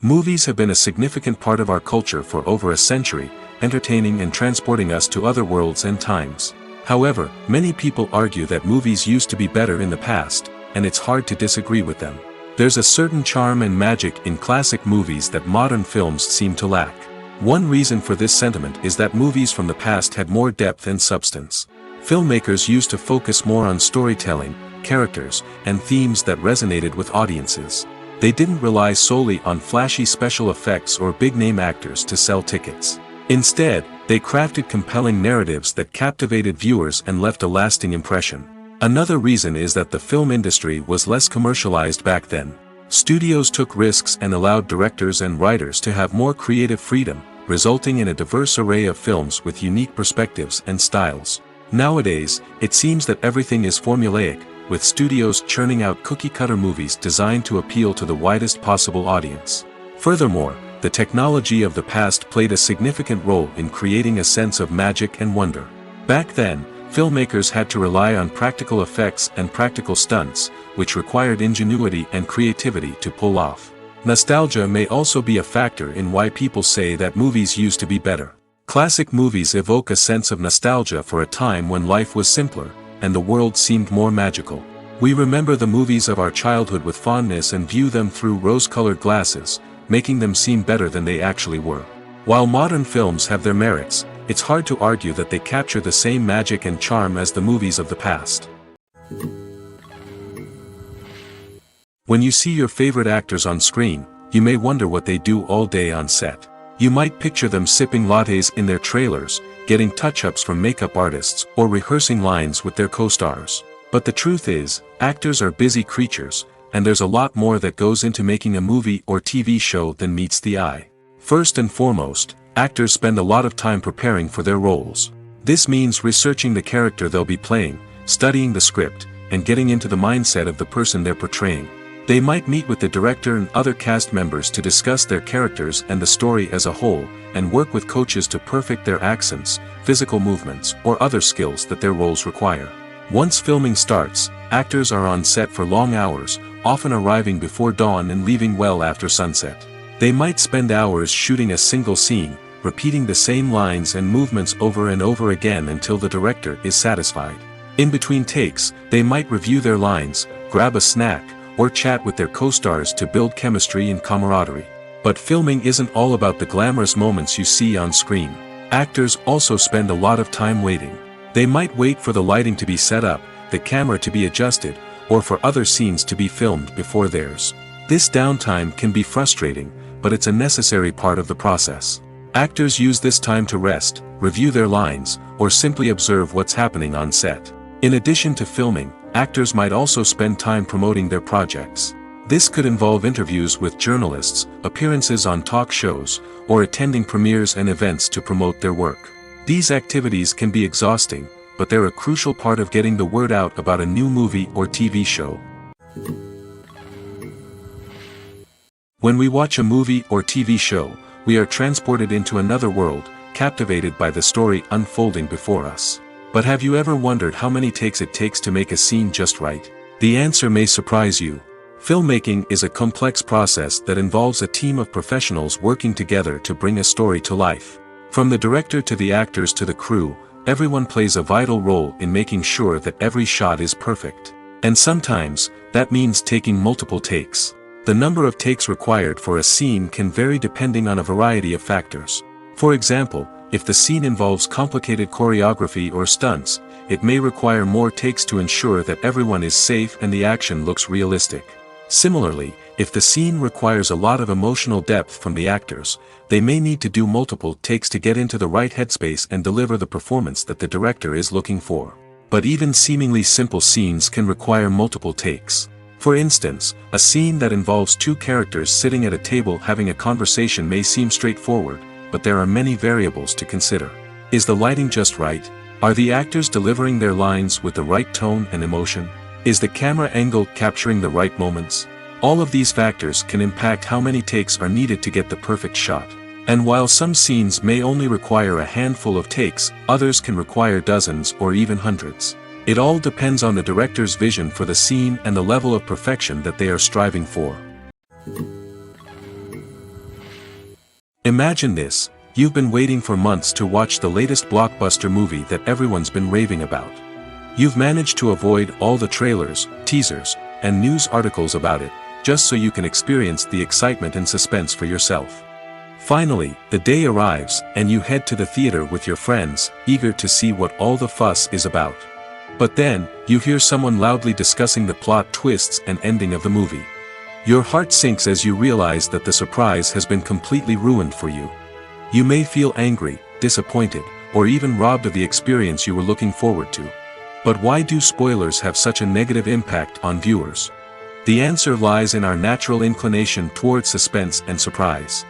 Movies have been a significant part of our culture for over a century, entertaining and transporting us to other worlds and times. However, many people argue that movies used to be better in the past, and it's hard to disagree with them. There's a certain charm and magic in classic movies that modern films seem to lack. One reason for this sentiment is that movies from the past had more depth and substance. Filmmakers used to focus more on storytelling, characters, and themes that resonated with audiences. They didn't rely solely on flashy special effects or big-name actors to sell tickets. Instead, they crafted compelling narratives that captivated viewers and left a lasting impression. Another reason is that the film industry was less commercialized back then. Studios took risks and allowed directors and writers to have more creative freedom, resulting in a diverse array of films with unique perspectives and styles. Nowadays, it seems that everything is formulaic, with studios churning out cookie-cutter movies designed to appeal to the widest possible audience. Furthermore, the technology of the past played a significant role in creating a sense of magic and wonder. Back then, filmmakers had to rely on practical effects and practical stunts, which required ingenuity and creativity to pull off. Nostalgia may also be a factor in why people say that movies used to be better. Classic movies evoke a sense of nostalgia for a time when life was simpler, and the world seemed more magical. We remember the movies of our childhood with fondness and view them through rose-colored glasses, making them seem better than they actually were. While modern films have their merits, it's hard to argue that they capture the same magic and charm as the movies of the past. When you see your favorite actors on screen, you may wonder what they do all day on set. You might picture them sipping lattes in their trailers, getting touch-ups from makeup artists, or rehearsing lines with their co-stars. But the truth is, actors are busy creatures, and there's a lot more that goes into making a movie or TV show than meets the eye. First and foremost, actors spend a lot of time preparing for their roles. This means researching the character they'll be playing, studying the script, and getting into the mindset of the person they're portraying. They might meet with the director and other cast members to discuss their characters and the story as a whole, and work with coaches to perfect their accents, physical movements, or other skills that their roles require. Once filming starts, actors are on set for long hours, often arriving before dawn and leaving well after sunset. They might spend hours shooting a single scene, repeating the same lines and movements over and over again until the director is satisfied. In between takes, they might review their lines, grab a snack, or chat with their co-stars to build chemistry and camaraderie. But filming isn't all about the glamorous moments you see on screen. Actors also spend a lot of time waiting. They might wait for the lighting to be set up, the camera to be adjusted, or for other scenes to be filmed before theirs. This downtime can be frustrating, but it's a necessary part of the process. Actors use this time to rest, review their lines, or simply observe what's happening on set. In addition to filming, actors might also spend time promoting their projects. This could involve interviews with journalists, appearances on talk shows, or attending premieres and events to promote their work. These activities can be exhausting, but they're a crucial part of getting the word out about a new movie or TV show. When we watch a movie or TV show, we are transported into another world, captivated by the story unfolding before us. But have you ever wondered how many takes it takes to make a scene just right? The answer may surprise you. Filmmaking is a complex process that involves a team of professionals working together to bring a story to life. From the director to the actors to the crew, everyone plays a vital role in making sure that every shot is perfect. And sometimes, that means taking multiple takes. The number of takes required for a scene can vary depending on a variety of factors. For example, if the scene involves complicated choreography or stunts, it may require more takes to ensure that everyone is safe and the action looks realistic. Similarly, if the scene requires a lot of emotional depth from the actors, they may need to do multiple takes to get into the right headspace and deliver the performance that the director is looking for. But even seemingly simple scenes can require multiple takes. For instance, a scene that involves two characters sitting at a table having a conversation may seem straightforward, but there are many variables to consider. Is the lighting just right? Are the actors delivering their lines with the right tone and emotion? Is the camera angle capturing the right moments? All of these factors can impact how many takes are needed to get the perfect shot. And while some scenes may only require a handful of takes, others can require dozens or even hundreds. It all depends on the director's vision for the scene and the level of perfection that they are striving for. Imagine this: you've been waiting for months to watch the latest blockbuster movie that everyone's been raving about. You've managed to avoid all the trailers, teasers, and news articles about it, just so you can experience the excitement and suspense for yourself. Finally, the day arrives, and you head to the theater with your friends, eager to see what all the fuss is about. But then, you hear someone loudly discussing the plot twists and ending of the movie. Your heart sinks as you realize that the surprise has been completely ruined for you. You may feel angry, disappointed, or even robbed of the experience you were looking forward to. But why do spoilers have such a negative impact on viewers? The answer lies in our natural inclination towards suspense and surprise.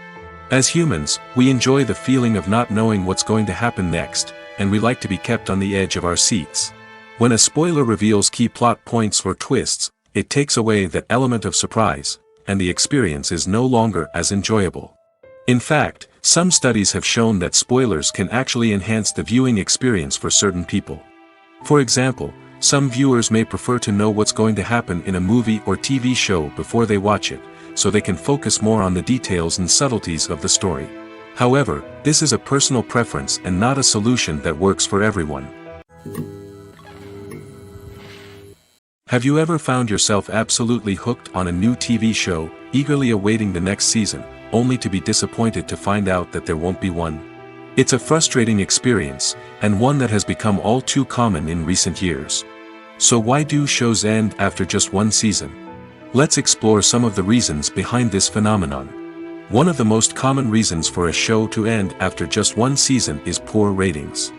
As humans, we enjoy the feeling of not knowing what's going to happen next, and we like to be kept on the edge of our seats. When a spoiler reveals key plot points or twists, it takes away that element of surprise, and the experience is no longer as enjoyable. In fact, some studies have shown that spoilers can actually enhance the viewing experience for certain people. For example, some viewers may prefer to know what's going to happen in a movie or TV show before they watch it, so they can focus more on the details and subtleties of the story. However, this is a personal preference and not a solution that works for everyone. Have you ever found yourself absolutely hooked on a new TV show, eagerly awaiting the next season, only to be disappointed to find out that there won't be one? It's a frustrating experience, and one that has become all too common in recent years. So why do shows end after just one season? Let's explore some of the reasons behind this phenomenon. One of the most common reasons for a show to end after just one season is poor ratings.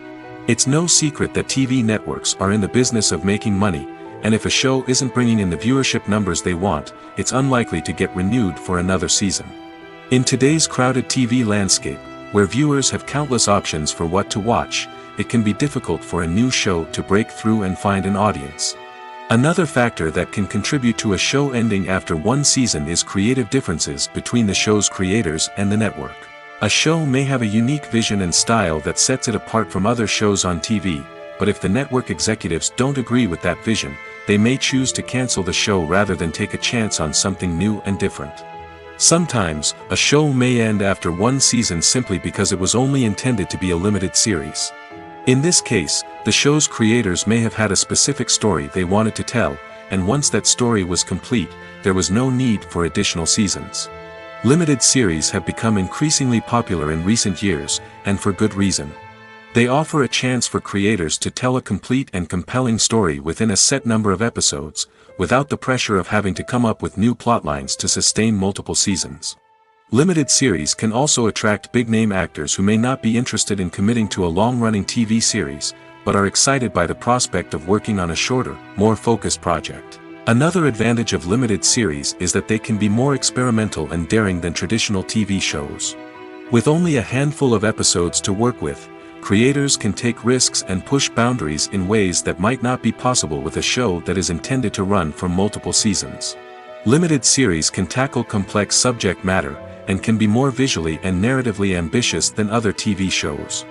It's no secret that TV networks are in the business of making money, and if a show isn't bringing in the viewership numbers they want, it's unlikely to get renewed for another season. In today's crowded TV landscape, where viewers have countless options for what to watch, it can be difficult for a new show to break through and find an audience. Another factor that can contribute to a show ending after one season is creative differences between the show's creators and the network. A show may have a unique vision and style that sets it apart from other shows on TV, but if the network executives don't agree with that vision, they may choose to cancel the show rather than take a chance on something new and different. Sometimes, a show may end after one season simply because it was only intended to be a limited series. In this case, the show's creators may have had a specific story they wanted to tell, and once that story was complete, there was no need for additional seasons. Limited series have become increasingly popular in recent years, and for good reason. They offer a chance for creators to tell a complete and compelling story within a set number of episodes, without the pressure of having to come up with new plotlines to sustain multiple seasons. Limited series can also attract big-name actors who may not be interested in committing to a long-running TV series, but are excited by the prospect of working on a shorter, more focused project. Another advantage of limited series is that they can be more experimental and daring than traditional TV shows. With only a handful of episodes to work with, creators can take risks and push boundaries in ways that might not be possible with a show that is intended to run for multiple seasons. Limited series can tackle complex subject matter, and can be more visually and narratively ambitious than other TV shows.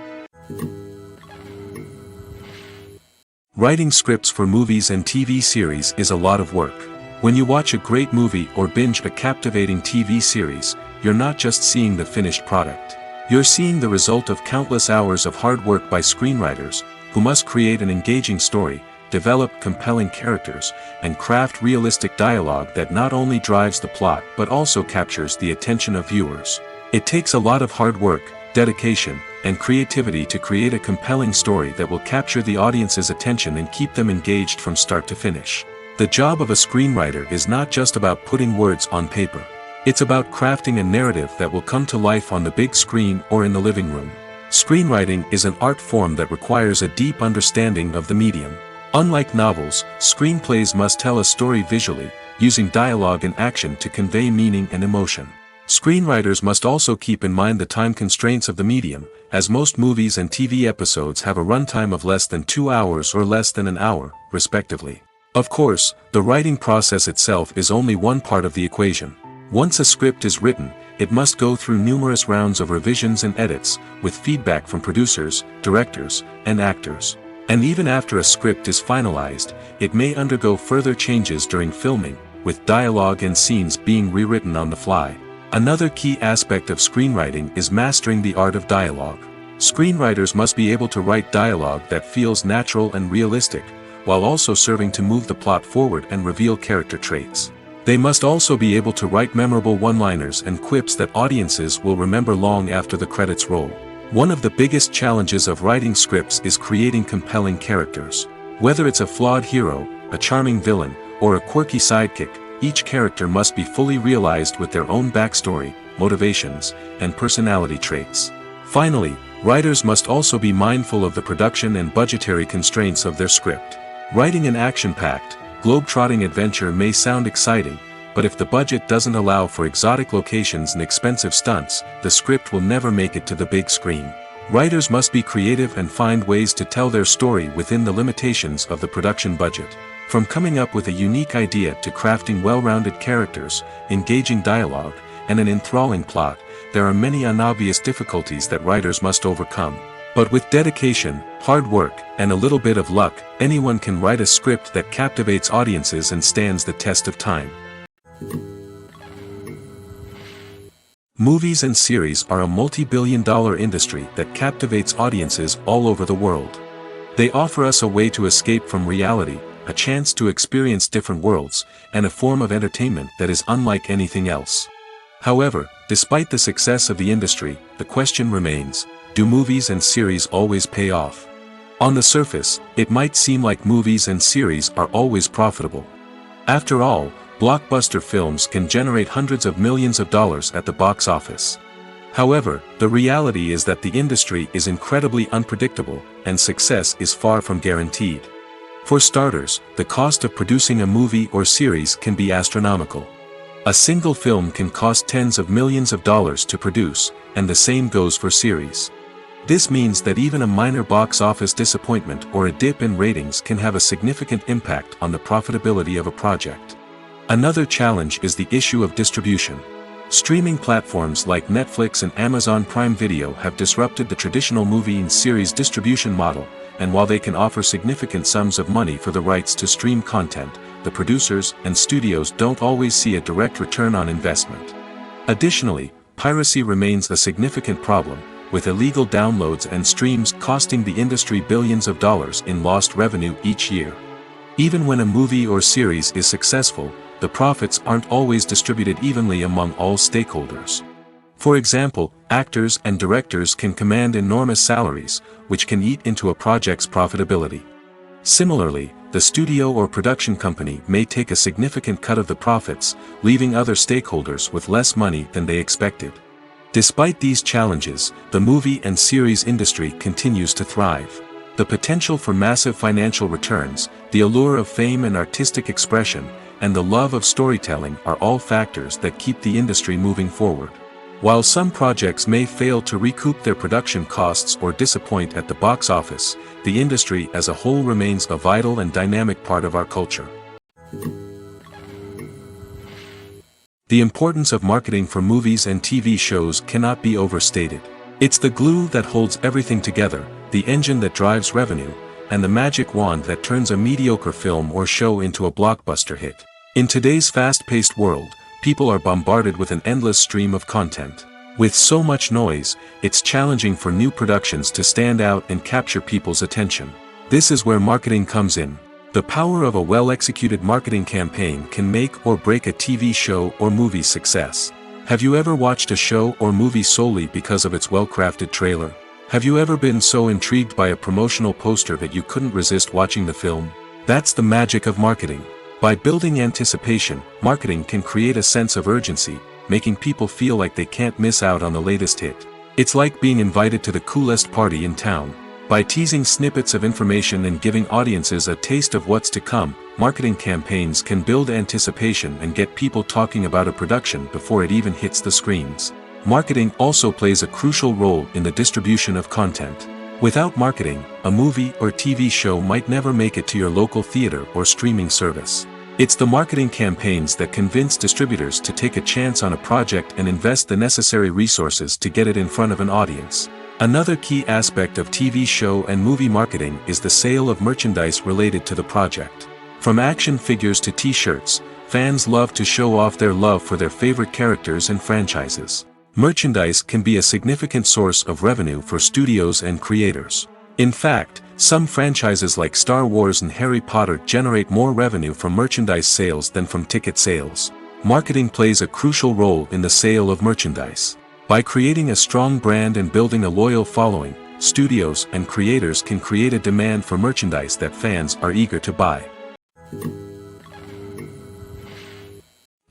Writing scripts for movies and TV series is a lot of work. When you watch a great movie or binge a captivating TV series, you're not just seeing the finished product. You're seeing the result of countless hours of hard work by screenwriters, who must create an engaging story, develop compelling characters, and craft realistic dialogue that not only drives the plot but also captures the attention of viewers. It takes a lot of hard work, dedication, and creativity to create a compelling story that will capture the audience's attention and keep them engaged from start to finish. The job of a screenwriter is not just about putting words on paper. It's about crafting a narrative that will come to life on the big screen or in the living room. Screenwriting is an art form that requires a deep understanding of the medium. Unlike novels, screenplays must tell a story visually, using dialogue and action to convey meaning and emotion. Screenwriters must also keep in mind the time constraints of the medium, as most movies and TV episodes have a runtime of less than 2 hours or less than an hour, respectively. Of course, the writing process itself is only one part of the equation. Once a script is written, it must go through numerous rounds of revisions and edits, with feedback from producers, directors, and actors. And even after a script is finalized, it may undergo further changes during filming, with dialogue and scenes being rewritten on the fly. Another key aspect of screenwriting is mastering the art of dialogue. Screenwriters must be able to write dialogue that feels natural and realistic, while also serving to move the plot forward and reveal character traits. They must also be able to write memorable one-liners and quips that audiences will remember long after the credits roll. One of the biggest challenges of writing scripts is creating compelling characters. Whether it's a flawed hero, a charming villain, or a quirky sidekick, each character must be fully realized with their own backstory, motivations, and personality traits. Finally, writers must also be mindful of the production and budgetary constraints of their script. Writing an action-packed, globe-trotting adventure may sound exciting, but if the budget doesn't allow for exotic locations and expensive stunts, the script will never make it to the big screen. Writers must be creative and find ways to tell their story within the limitations of the production budget. From coming up with a unique idea to crafting well-rounded characters, engaging dialogue, and an enthralling plot, there are many unobvious difficulties that writers must overcome. But with dedication, hard work, and a little bit of luck, anyone can write a script that captivates audiences and stands the test of time. Movies and series are a multi-billion-dollar industry that captivates audiences all over the world. They offer us a way to escape from reality, a chance to experience different worlds, and a form of entertainment that is unlike anything else. However, despite the success of the industry, the question remains, do movies and series always pay off? On the surface, it might seem like movies and series are always profitable. After all, blockbuster films can generate hundreds of millions of dollars at the box office. However, the reality is that the industry is incredibly unpredictable, and success is far from guaranteed. For starters, the cost of producing a movie or series can be astronomical. A single film can cost tens of millions of dollars to produce, and the same goes for series. This means that even a minor box office disappointment or a dip in ratings can have a significant impact on the profitability of a project. Another challenge is the issue of distribution. Streaming platforms like Netflix and Amazon Prime Video have disrupted the traditional movie and series distribution model, and while they can offer significant sums of money for the rights to stream content, the producers and studios don't always see a direct return on investment. Additionally, piracy remains a significant problem, with illegal downloads and streams costing the industry billions of dollars in lost revenue each year. Even when a movie or series is successful, the profits aren't always distributed evenly among all stakeholders. For example, actors and directors can command enormous salaries, which can eat into a project's profitability. Similarly, the studio or production company may take a significant cut of the profits, leaving other stakeholders with less money than they expected. Despite these challenges, the movie and series industry continues to thrive. The potential for massive financial returns, the allure of fame and artistic expression, and the love of storytelling are all factors that keep the industry moving forward. While some projects may fail to recoup their production costs or disappoint at the box office, the industry as a whole remains a vital and dynamic part of our culture. The importance of marketing for movies and TV shows cannot be overstated. It's the glue that holds everything together, the engine that drives revenue, and the magic wand that turns a mediocre film or show into a blockbuster hit. In today's fast-paced world, people are bombarded with an endless stream of content. With so much noise, it's challenging for new productions to stand out and capture people's attention. This is where marketing comes in. The power of a well-executed marketing campaign can make or break a TV show or movie's success. Have you ever watched a show or movie solely because of its well-crafted trailer? Have you ever been so intrigued by a promotional poster that you couldn't resist watching the film? That's the magic of marketing. By building anticipation, marketing can create a sense of urgency, making people feel like they can't miss out on the latest hit. It's like being invited to the coolest party in town. By teasing snippets of information and giving audiences a taste of what's to come, marketing campaigns can build anticipation and get people talking about a production before it even hits the screens. Marketing also plays a crucial role in the distribution of content. Without marketing, a movie or TV show might never make it to your local theater or streaming service. It's the marketing campaigns that convince distributors to take a chance on a project and invest the necessary resources to get it in front of an audience. Another key aspect of TV show and movie marketing is the sale of merchandise related to the project. From action figures to t-shirts, fans love to show off their love for their favorite characters and franchises. Merchandise can be a significant source of revenue for studios and creators. In fact, some franchises like Star Wars and Harry Potter generate more revenue from merchandise sales than from ticket sales. Marketing plays a crucial role in the sale of merchandise. By creating a strong brand and building a loyal following, studios and creators can create a demand for merchandise that fans are eager to buy.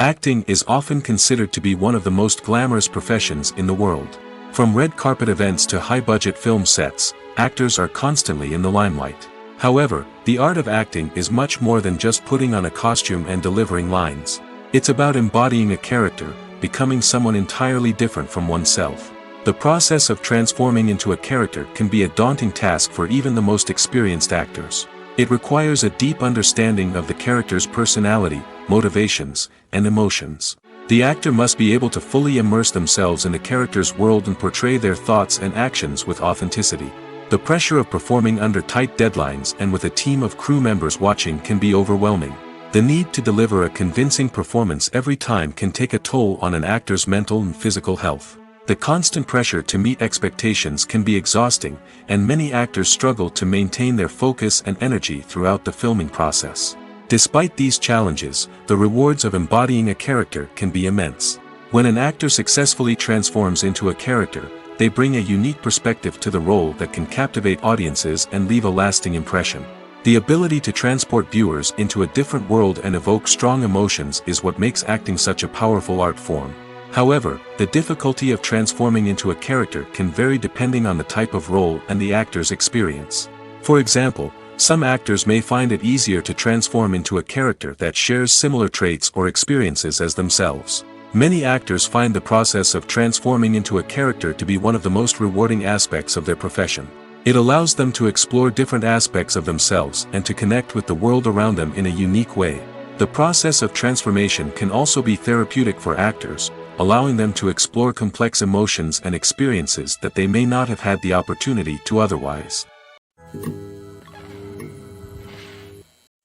Acting is often considered to be one of the most glamorous professions in the world. From red carpet events to high-budget film sets, actors are constantly in the limelight. However, the art of acting is much more than just putting on a costume and delivering lines. It's about embodying a character, becoming someone entirely different from oneself. The process of transforming into a character can be a daunting task for even the most experienced actors. It requires a deep understanding of the character's personality, motivations, and emotions. The actor must be able to fully immerse themselves in the character's world and portray their thoughts and actions with authenticity. The pressure of performing under tight deadlines and with a team of crew members watching can be overwhelming. The need to deliver a convincing performance every time can take a toll on an actor's mental and physical health. The constant pressure to meet expectations can be exhausting, and many actors struggle to maintain their focus and energy throughout the filming process. Despite these challenges, the rewards of embodying a character can be immense. When an actor successfully transforms into a character, they bring a unique perspective to the role that can captivate audiences and leave a lasting impression. The ability to transport viewers into a different world and evoke strong emotions is what makes acting such a powerful art form. However, the difficulty of transforming into a character can vary depending on the type of role and the actor's experience. For example, some actors may find it easier to transform into a character that shares similar traits or experiences as themselves. Many actors find the process of transforming into a character to be one of the most rewarding aspects of their profession. It allows them to explore different aspects of themselves and to connect with the world around them in a unique way. The process of transformation can also be therapeutic for actors, allowing them to explore complex emotions and experiences that they may not have had the opportunity to otherwise.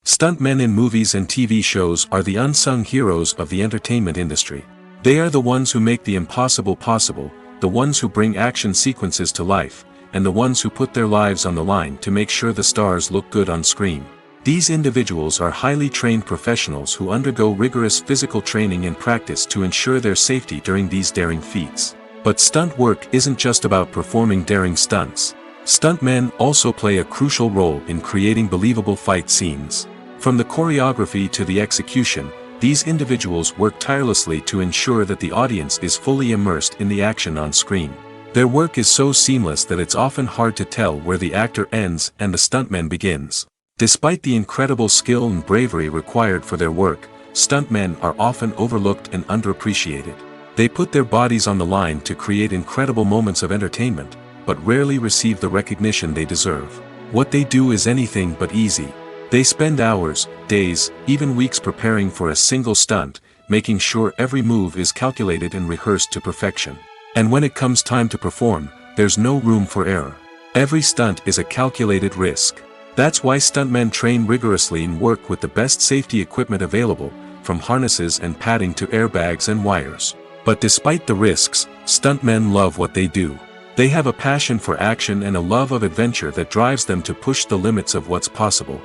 Stuntmen in movies and TV shows are the unsung heroes of the entertainment industry. They are the ones who make the impossible possible, the ones who bring action sequences to life, and the ones who put their lives on the line to make sure the stars look good on screen. These individuals are highly trained professionals who undergo rigorous physical training and practice to ensure their safety during these daring feats. But stunt work isn't just about performing daring stunts. Stuntmen also play a crucial role in creating believable fight scenes. From the choreography to the execution, these individuals work tirelessly to ensure that the audience is fully immersed in the action on screen. Their work is so seamless that it's often hard to tell where the actor ends and the stuntman begins. Despite the incredible skill and bravery required for their work, stuntmen are often overlooked and underappreciated. They put their bodies on the line to create incredible moments of entertainment, but rarely receive the recognition they deserve. What they do is anything but easy. They spend hours, days, even weeks preparing for a single stunt, making sure every move is calculated and rehearsed to perfection. And when it comes time to perform, there's no room for error. Every stunt is a calculated risk. That's why stuntmen train rigorously and work with the best safety equipment available, from harnesses and padding to airbags and wires. But despite the risks, stuntmen love what they do. They have a passion for action and a love of adventure that drives them to push the limits of what's possible.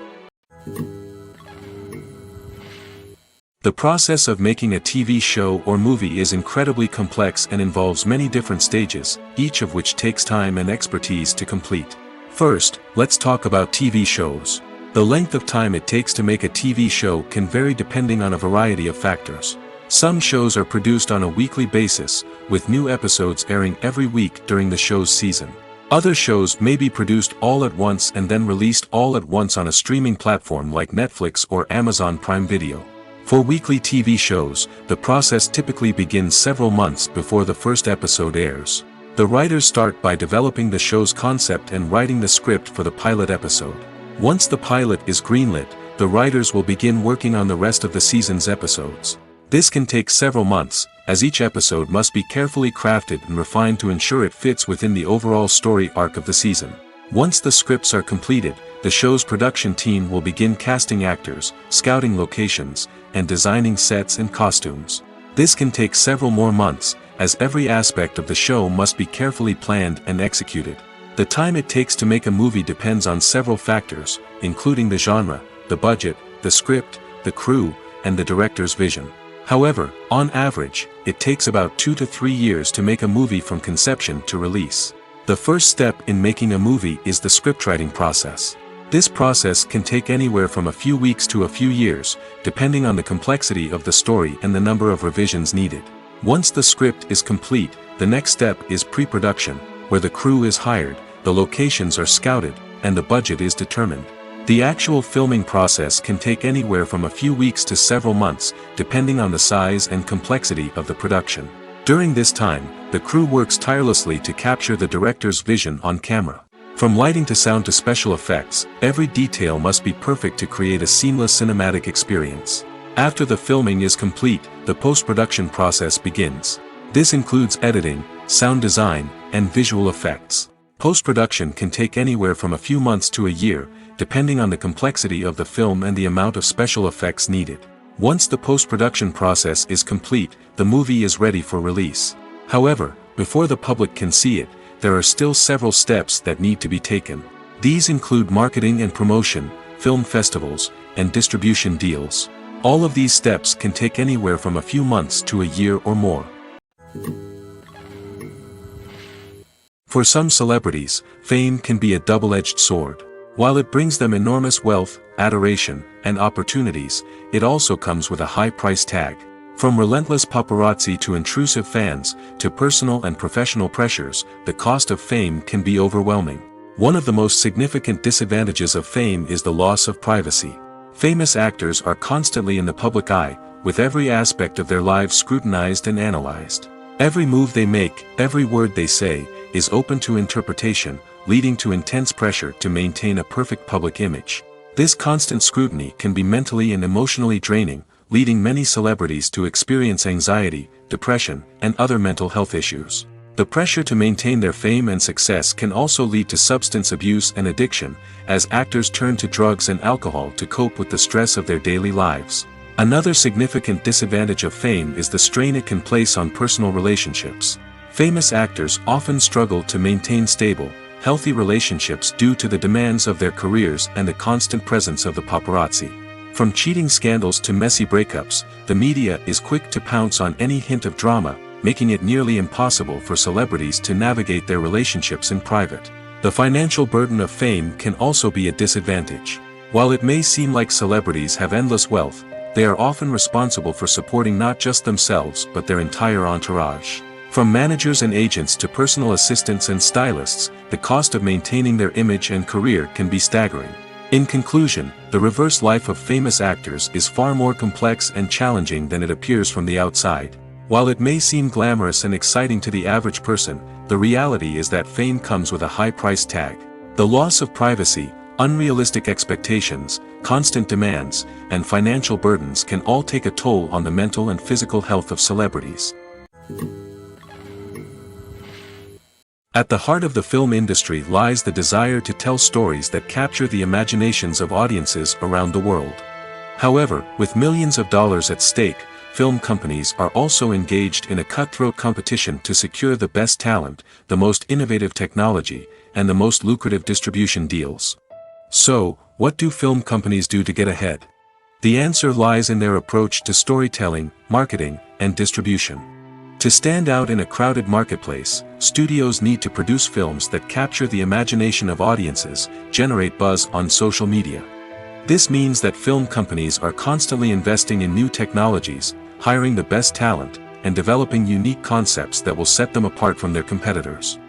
The process of making a TV show or movie is incredibly complex and involves many different stages, each of which takes time and expertise to complete. First, let's talk about TV shows. The length of time it takes to make a TV show can vary depending on a variety of factors. Some shows are produced on a weekly basis, with new episodes airing every week during the show's season. Other shows may be produced all at once and then released all at once on a streaming platform like Netflix or Amazon Prime Video. For weekly TV shows, the process typically begins several months before the first episode airs. The writers start by developing the show's concept and writing the script for the pilot episode. Once the pilot is greenlit, the writers will begin working on the rest of the season's episodes. This can take several months, as each episode must be carefully crafted and refined to ensure it fits within the overall story arc of the season. Once the scripts are completed, the show's production team will begin casting actors, scouting locations, and designing sets and costumes. This can take several more months, as every aspect of the show must be carefully planned and executed. The time it takes to make a movie depends on several factors, including the genre, the budget, the script, the crew, and the director's vision. However, on average, it takes about 2 to 3 years to make a movie from conception to release. The first step in making a movie is the scriptwriting process. This process can take anywhere from a few weeks to a few years, depending on the complexity of the story and the number of revisions needed. Once the script is complete, the next step is pre-production, where the crew is hired, the locations are scouted, and the budget is determined. The actual filming process can take anywhere from a few weeks to several months, depending on the size and complexity of the production. During this time, the crew works tirelessly to capture the director's vision on camera. From lighting to sound to special effects, every detail must be perfect to create a seamless cinematic experience. After the filming is complete, the post-production process begins. This includes editing, sound design, and visual effects. Post-production can take anywhere from a few months to a year, depending on the complexity of the film and the amount of special effects needed. Once the post-production process is complete, the movie is ready for release. However, before the public can see it, there are still several steps that need to be taken. These include marketing and promotion, film festivals, and distribution deals. All of these steps can take anywhere from a few months to a year or more. For some celebrities, fame can be a double-edged sword. While it brings them enormous wealth, adoration, and opportunities, it also comes with a high price tag. From relentless paparazzi to intrusive fans, to personal and professional pressures, the cost of fame can be overwhelming. One of the most significant disadvantages of fame is the loss of privacy. Famous actors are constantly in the public eye, with every aspect of their lives scrutinized and analyzed. Every move they make, every word they say, is open to interpretation, leading to intense pressure to maintain a perfect public image. This constant scrutiny can be mentally and emotionally draining, leading many celebrities to experience anxiety, depression, and other mental health issues. The pressure to maintain their fame and success can also lead to substance abuse and addiction, as actors turn to drugs and alcohol to cope with the stress of their daily lives. Another significant disadvantage of fame is the strain it can place on personal relationships. Famous actors often struggle to maintain stable, healthy relationships due to the demands of their careers and the constant presence of the paparazzi. From cheating scandals to messy breakups, the media is quick to pounce on any hint of drama, making it nearly impossible for celebrities to navigate their relationships in private. The financial burden of fame can also be a disadvantage. While it may seem like celebrities have endless wealth, they are often responsible for supporting not just themselves but their entire entourage. From managers and agents to personal assistants and stylists, the cost of maintaining their image and career can be staggering. In conclusion, the reverse life of famous actors is far more complex and challenging than it appears from the outside. While it may seem glamorous and exciting to the average person, the reality is that fame comes with a high price tag. The loss of privacy, unrealistic expectations, constant demands, and financial burdens can all take a toll on the mental and physical health of celebrities. At the heart of the film industry lies the desire to tell stories that capture the imaginations of audiences around the world. However, with millions of dollars at stake, film companies are also engaged in a cutthroat competition to secure the best talent, the most innovative technology, and the most lucrative distribution deals. So, what do film companies do to get ahead? The answer lies in their approach to storytelling, marketing, and distribution. To stand out in a crowded marketplace, studios need to produce films that capture the imagination of audiences, generate buzz on social media. This means that film companies are constantly investing in new technologies, hiring the best talent, and developing unique concepts that will set them apart from their competitors.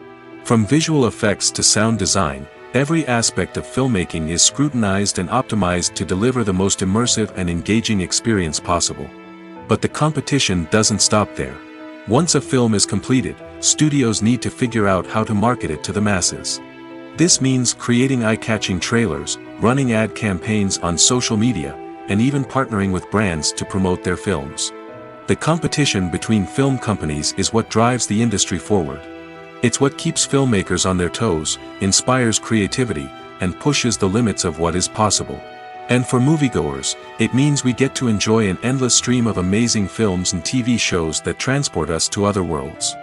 From visual effects to sound design, every aspect of filmmaking is scrutinized and optimized to deliver the most immersive and engaging experience possible. But the competition doesn't stop there. Once a film is completed, studios need to figure out how to market it to the masses. This means creating eye-catching trailers, running ad campaigns on social media, and even partnering with brands to promote their films. The competition between film companies is what drives the industry forward. It's what keeps filmmakers on their toes, inspires creativity, and pushes the limits of what is possible. And for moviegoers, it means we get to enjoy an endless stream of amazing films and TV shows that transport us to other worlds.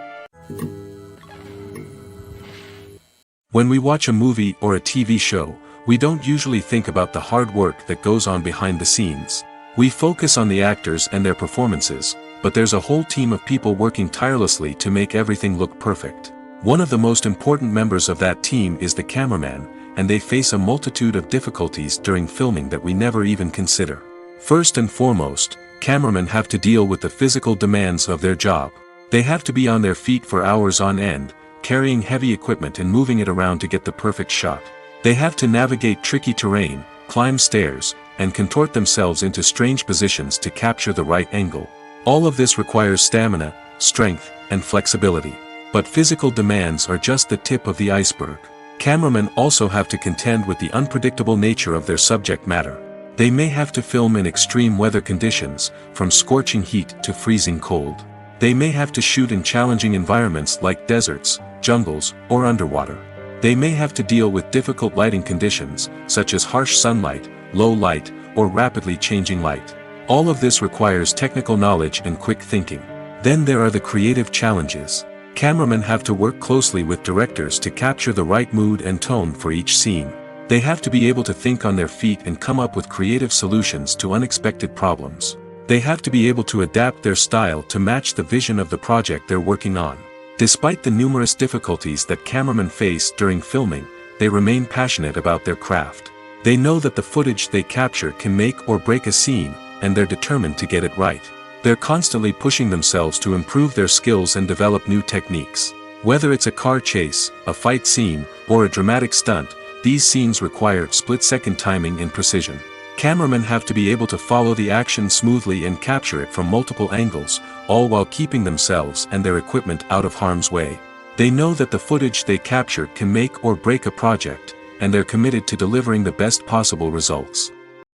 When we watch a movie or a TV show, we don't usually think about the hard work that goes on behind the scenes. We focus on the actors and their performances, but there's a whole team of people working tirelessly to make everything look perfect. One of the most important members of that team is the cameraman, and they face a multitude of difficulties during filming that we never even consider. First and foremost, cameramen have to deal with the physical demands of their job. They have to be on their feet for hours on end, carrying heavy equipment and moving it around to get the perfect shot. They have to navigate tricky terrain, climb stairs, and contort themselves into strange positions to capture the right angle. All of this requires stamina, strength, and flexibility. But physical demands are just the tip of the iceberg. Cameramen also have to contend with the unpredictable nature of their subject matter. They may have to film in extreme weather conditions, from scorching heat to freezing cold. They may have to shoot in challenging environments like deserts, jungles, or underwater. They may have to deal with difficult lighting conditions, such as harsh sunlight, low light, or rapidly changing light. All of this requires technical knowledge and quick thinking. Then there are the creative challenges. Cameramen have to work closely with directors to capture the right mood and tone for each scene. They have to be able to think on their feet and come up with creative solutions to unexpected problems. They have to be able to adapt their style to match the vision of the project they're working on. Despite the numerous difficulties that cameramen face during filming, they remain passionate about their craft. They know that the footage they capture can make or break a scene, and they're determined to get it right. They're constantly pushing themselves to improve their skills and develop new techniques. Whether it's a car chase, a fight scene, or a dramatic stunt, these scenes require split-second timing and precision. Cameramen have to be able to follow the action smoothly and capture it from multiple angles, all while keeping themselves and their equipment out of harm's way. They know that the footage they capture can make or break a project, and they're committed to delivering the best possible results.